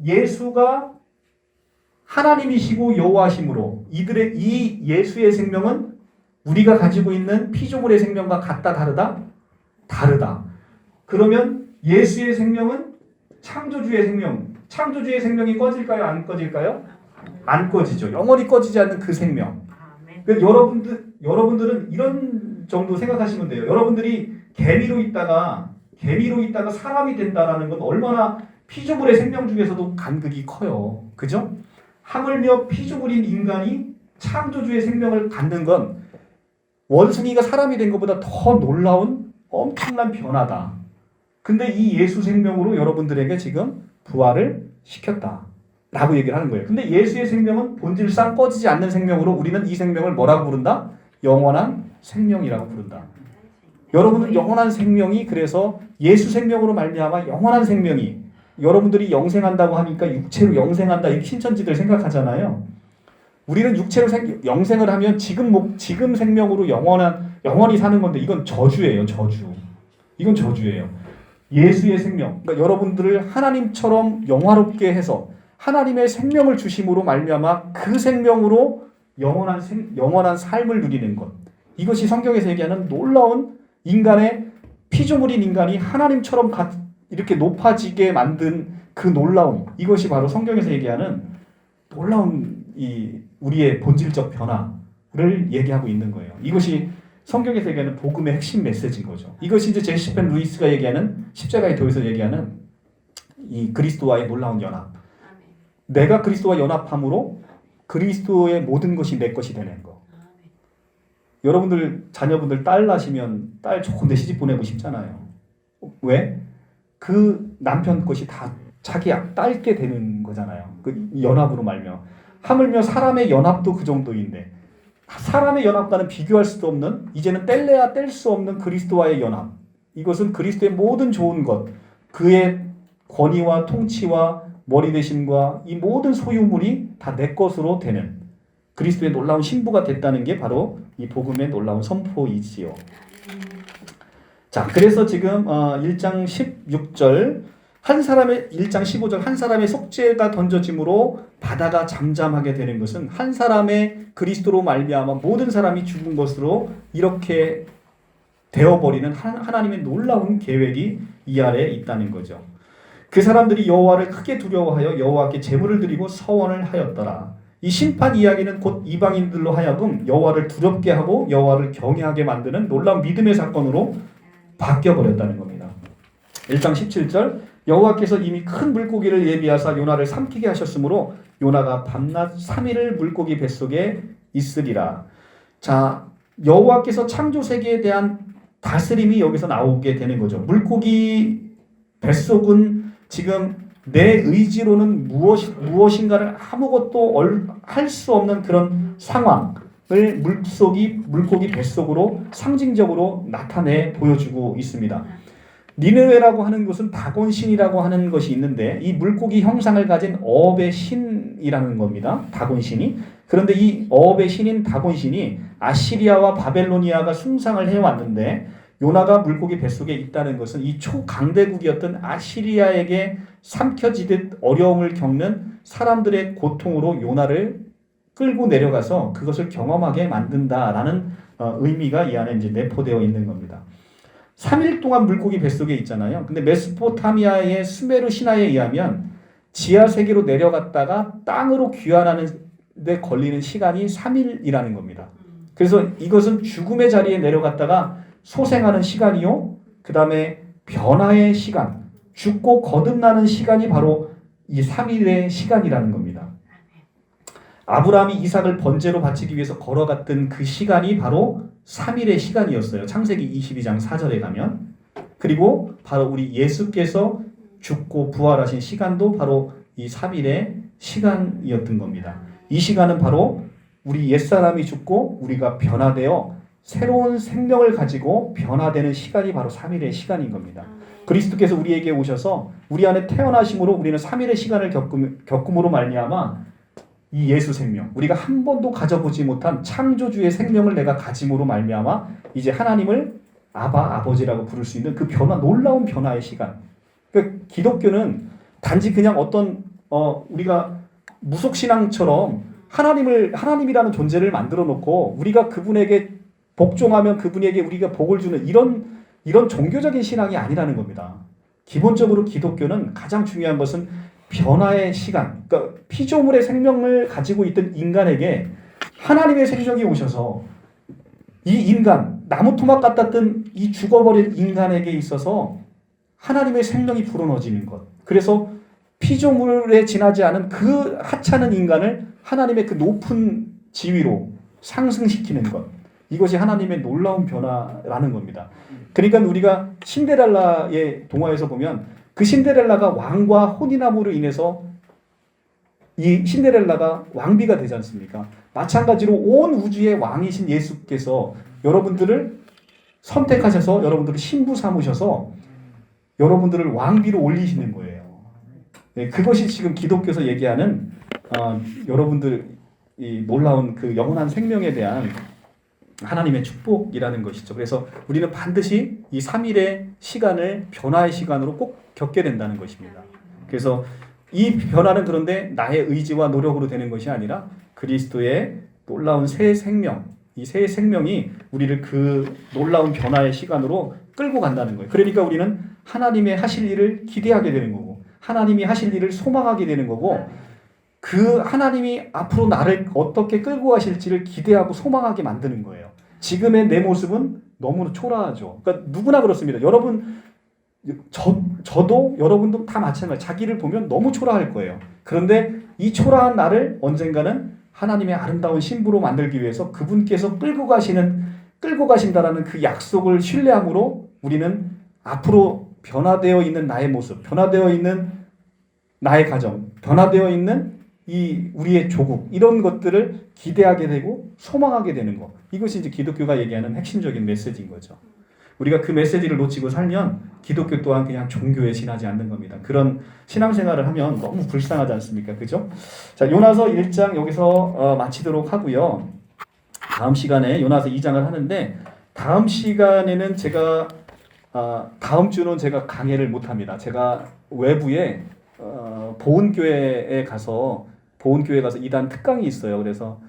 Speaker 1: 예수가 하나님이시고 여호와심으로 이들의 이 예수의 생명은 우리가 가지고 있는 피조물의 생명과 같다 다르다? 다르다. 그러면 예수의 생명은 창조주의 생명. 창조주의 생명이 꺼질까요? 안 꺼질까요? 안 꺼지죠. 영원히 꺼지지 않는 그 생명. 그러니까 여러분들은 이런 정도 생각하시면 돼요. 여러분들이 개미로 있다가 사람이 된다라는 건 얼마나 피조물의 생명 중에서도 간극이 커요. 그죠? 하물며 피조물인 인간이 창조주의 생명을 갖는 건 원숭이가 사람이 된 것보다 더 놀라운 엄청난 변화다. 근데 이 예수 생명으로 여러분들에게 지금 부활을 시켰다. 라고 얘기를 하는 거예요. 근데 예수의 생명은 본질상 꺼지지 않는 생명으로 우리는 이 생명을 뭐라고 부른다? 영원한 생명이라고 부른다. 여러분은 영원한 생명이 그래서 예수 생명으로 말미암아 영원한 생명이 여러분들이 영생한다고 하니까 육체로 영생한다 이렇게 신천지들 생각하잖아요. 우리는 육체로 영생을 하면 지금 생명으로 영원히 사는 건데 이건 저주예요. 저주. 이건 저주예요. 예수의 생명. 그러니까 여러분들을 하나님처럼 영화롭게 해서 하나님의 생명을 주심으로 말미암아 그 생명으로 영원한 삶을 누리는 것. 이것이 성경에서 얘기하는 놀라운 인간의 피조물인 인간이 하나님처럼 이렇게 높아지게 만든 그 놀라움. 이것이 바로 성경에서 얘기하는 놀라운 우리의 본질적 변화를 얘기하고 있는 거예요. 이것이 성경에서 얘기하는 복음의 핵심 메시지인 거죠. 이것이 이제 제시 펜 루이스가 얘기하는 십자가의 도에서 얘기하는 이 그리스도와의 놀라운 연합. 내가 그리스도와 연합함으로 그리스도의 모든 것이 내 것이 되는 거. 여러분들 자녀분들 딸 낳으시면 딸 좋은 데 시집 보내고 싶잖아요. 왜? 그 남편 것이 다 자기 딸게 되는 거잖아요. 그 연합으로 말며. 하물며 사람의 연합도 그 정도인데 사람의 연합과는 비교할 수도 없는 이제는 뗄래야 뗄 수 없는 그리스도와의 연합. 이것은 그리스도의 모든 좋은 것, 그의 권위와 통치와 머리 대심과 이 모든 소유물이 다 내 것으로 되는 그리스도의 놀라운 신부가 됐다는 게 바로 이 복음의 놀라운 선포이지요. 자, 그래서 지금 1장 16절 1장 15절 한 사람의 속죄가 던져짐으로 바다가 잠잠하게 되는 것은 한 사람의 그리스도로 말미암아 모든 사람이 죽은 것으로 이렇게 되어버리는 하나님의 놀라운 계획이 이 아래에 있다는 거죠. 그 사람들이 여호와를 크게 두려워하여 여호와께 제물을 드리고 서원을 하였더라. 이 심판 이야기는 곧 이방인들로 하여금 여호와를 두렵게 하고 여호와를 경외하게 만드는 놀라운 믿음의 사건으로 바뀌어버렸다는 겁니다. 1장 17절 여호와께서 이미 큰 물고기를 예비하사 요나를 삼키게 하셨으므로 요나가 밤낮 3일을 물고기 뱃속에 있으리라. 자, 여호와께서 창조 세계에 대한 다스림이 여기서 나오게 되는 거죠. 물고기 뱃속은 지금 내 의지로는 무엇인가를 아무것도 할 수 없는 그런 상황을 물고기 뱃속으로 상징적으로 나타내 보여주고 있습니다. 니느웨라고 하는 것은 다곤신이라고 하는 것이 있는데 이 물고기 형상을 가진 어업의 신이라는 겁니다. 다곤신이. 그런데 이 어업의 신인 다곤신이 아시리아와 바벨로니아가 숭상을 해왔는데 요나가 물고기 뱃속에 있다는 것은 이 초강대국이었던 아시리아에게 삼켜지듯 어려움을 겪는 사람들의 고통으로 요나를 끌고 내려가서 그것을 경험하게 만든다라는 의미가 이 안에 이제 내포되어 있는 겁니다. 3일 동안 물고기 뱃속에 있잖아요. 근데 메소포타미아의 수메르 신화에 의하면 지하 세계로 내려갔다가 땅으로 귀환하는 데 걸리는 시간이 3일이라는 겁니다. 그래서 이것은 죽음의 자리에 내려갔다가 소생하는 시간이요. 그 다음에 변화의 시간, 죽고 거듭나는 시간이 바로 이 3일의 시간이라는 겁니다. 아브라함이 이삭을 번제로 바치기 위해서 걸어갔던 그 시간이 바로 3일의 시간이었어요. 창세기 22장 4절에 가면. 그리고 바로 우리 예수께서 죽고 부활하신 시간도 바로 이 3일의 시간이었던 겁니다. 이 시간은 바로 우리 옛사람이 죽고 우리가 변화되어 새로운 생명을 가지고 변화되는 시간이 바로 3일의 시간인 겁니다. 그리스도께서 우리에게 오셔서 우리 안에 태어나심으로 우리는 3일의 시간을 겪음으로 말미암아 이 예수 생명, 우리가 한 번도 가져보지 못한 창조주의 생명을 내가 가짐으로 말미암아 이제 하나님을 아버지라고 부를 수 있는 그 변화, 놀라운 변화의 시간. 그러니까 기독교는 단지 그냥 어떤 우리가 무속신앙처럼 하나님이라는 존재를 만들어 놓고 우리가 그분에게 복종하면 그분에게 우리가 복을 주는 이런 종교적인 신앙이 아니라는 겁니다. 기본적으로 기독교는 가장 중요한 것은 변화의 시간, 그러니까 피조물의 생명을 가지고 있던 인간에게 하나님의 생명이 오셔서 이 인간, 나무 토막 같았던 이 죽어버린 인간에게 있어서 하나님의 생명이 불어넣어지는 것. 그래서 피조물에 지나지 않은 그 하찮은 인간을 하나님의 그 높은 지위로 상승시키는 것. 이것이 하나님의 놀라운 변화라는 겁니다. 그러니까 우리가 신데렐라의 동화에서 보면 그 신데렐라가 왕과 혼인함으로 인해서 이 신데렐라가 왕비가 되지 않습니까? 마찬가지로 온 우주의 왕이신 예수께서 여러분들을 선택하셔서 여러분들을 신부 삼으셔서 여러분들을 왕비로 올리시는 거예요. 네, 그것이 지금 기독교에서 얘기하는 여러분들 이 놀라운 그 영원한 생명에 대한 하나님의 축복이라는 것이죠. 그래서 우리는 반드시 이 3일의 시간을 변화의 시간으로 꼭 겪게 된다는 것입니다. 그래서 이 변화는 그런데 나의 의지와 노력으로 되는 것이 아니라 그리스도의 놀라운 새 생명, 이 새 생명이 우리를 그 놀라운 변화의 시간으로 끌고 간다는 거예요. 그러니까 우리는 하나님의 하실 일을 기대하게 되는 거고 하나님이 하실 일을 소망하게 되는 거고 그 하나님이 앞으로 나를 어떻게 끌고 가실지를 기대하고 소망하게 만드는 거예요. 지금의 내 모습은 너무 초라하죠. 그러니까 누구나 그렇습니다. 여러분, 저도 여러분도 다 마찬가지예요. 자기를 보면 너무 초라할 거예요. 그런데 이 초라한 나를 언젠가는 하나님의 아름다운 신부로 만들기 위해서 그분께서 끌고 가신다라는 그 약속을 신뢰함으로 우리는 앞으로 변화되어 있는 나의 모습, 변화되어 있는 나의 가정, 변화되어 있는 이 우리의 조국 이런 것들을 기대하게 되고 소망하게 되는 것. 이것이 이제 기독교가 얘기하는 핵심적인 메시지인 거죠. 우리가 그 메시지를 놓치고 살면 기독교 또한 그냥 종교에 지나지 않는 겁니다. 그런 신앙생활을 하면 너무 불쌍하지 않습니까? 그죠? 자, 요나서 1장 여기서 마치도록 하고요. 다음 시간에 요나서 2장을 하는데 다음 시간에는 제가 다음 주는 제가 강해를 못 합니다. 제가 외부에 보은교회에 가서 이단 특강이 있어요. 그래서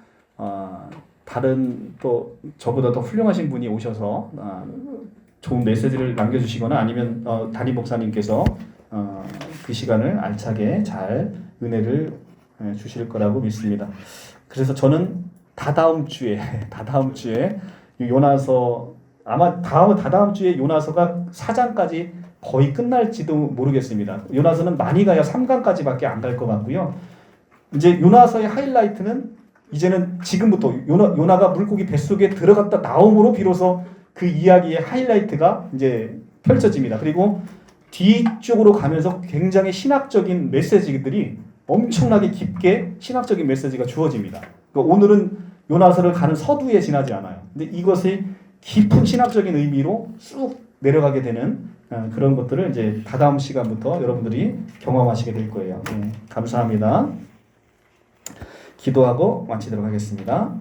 Speaker 1: 다른 또 저보다 더 훌륭하신 분이 오셔서 좋은 메시지를 남겨주시거나 아니면 담임 목사님께서 그 시간을 알차게 잘 은혜를 주실 거라고 믿습니다. 그래서 저는 다다음 주에 요나서 아마 다다음 주에 요나서가 4장까지 거의 끝날지도 모르겠습니다. 요나서는 많이 가야 3강까지밖에 안 갈 것 같고요. 이제 요나서의 하이라이트는 이제는 지금부터 요나가 물고기 뱃속에 들어갔다 나옴으로 비로소 그 이야기의 하이라이트가 이제 펼쳐집니다. 그리고 뒤쪽으로 가면서 굉장히 신학적인 메시지들이 엄청나게 깊게 신학적인 메시지가 주어집니다. 그러니까 오늘은 요나서를 가는 서두에 지나지 않아요. 근데 이것이 깊은 신학적인 의미로 쑥 내려가게 되는 그런 것들을 이제 다다음 시간부터 여러분들이 경험하시게 될 거예요. 네, 감사합니다. 기도하고 마치도록 하겠습니다.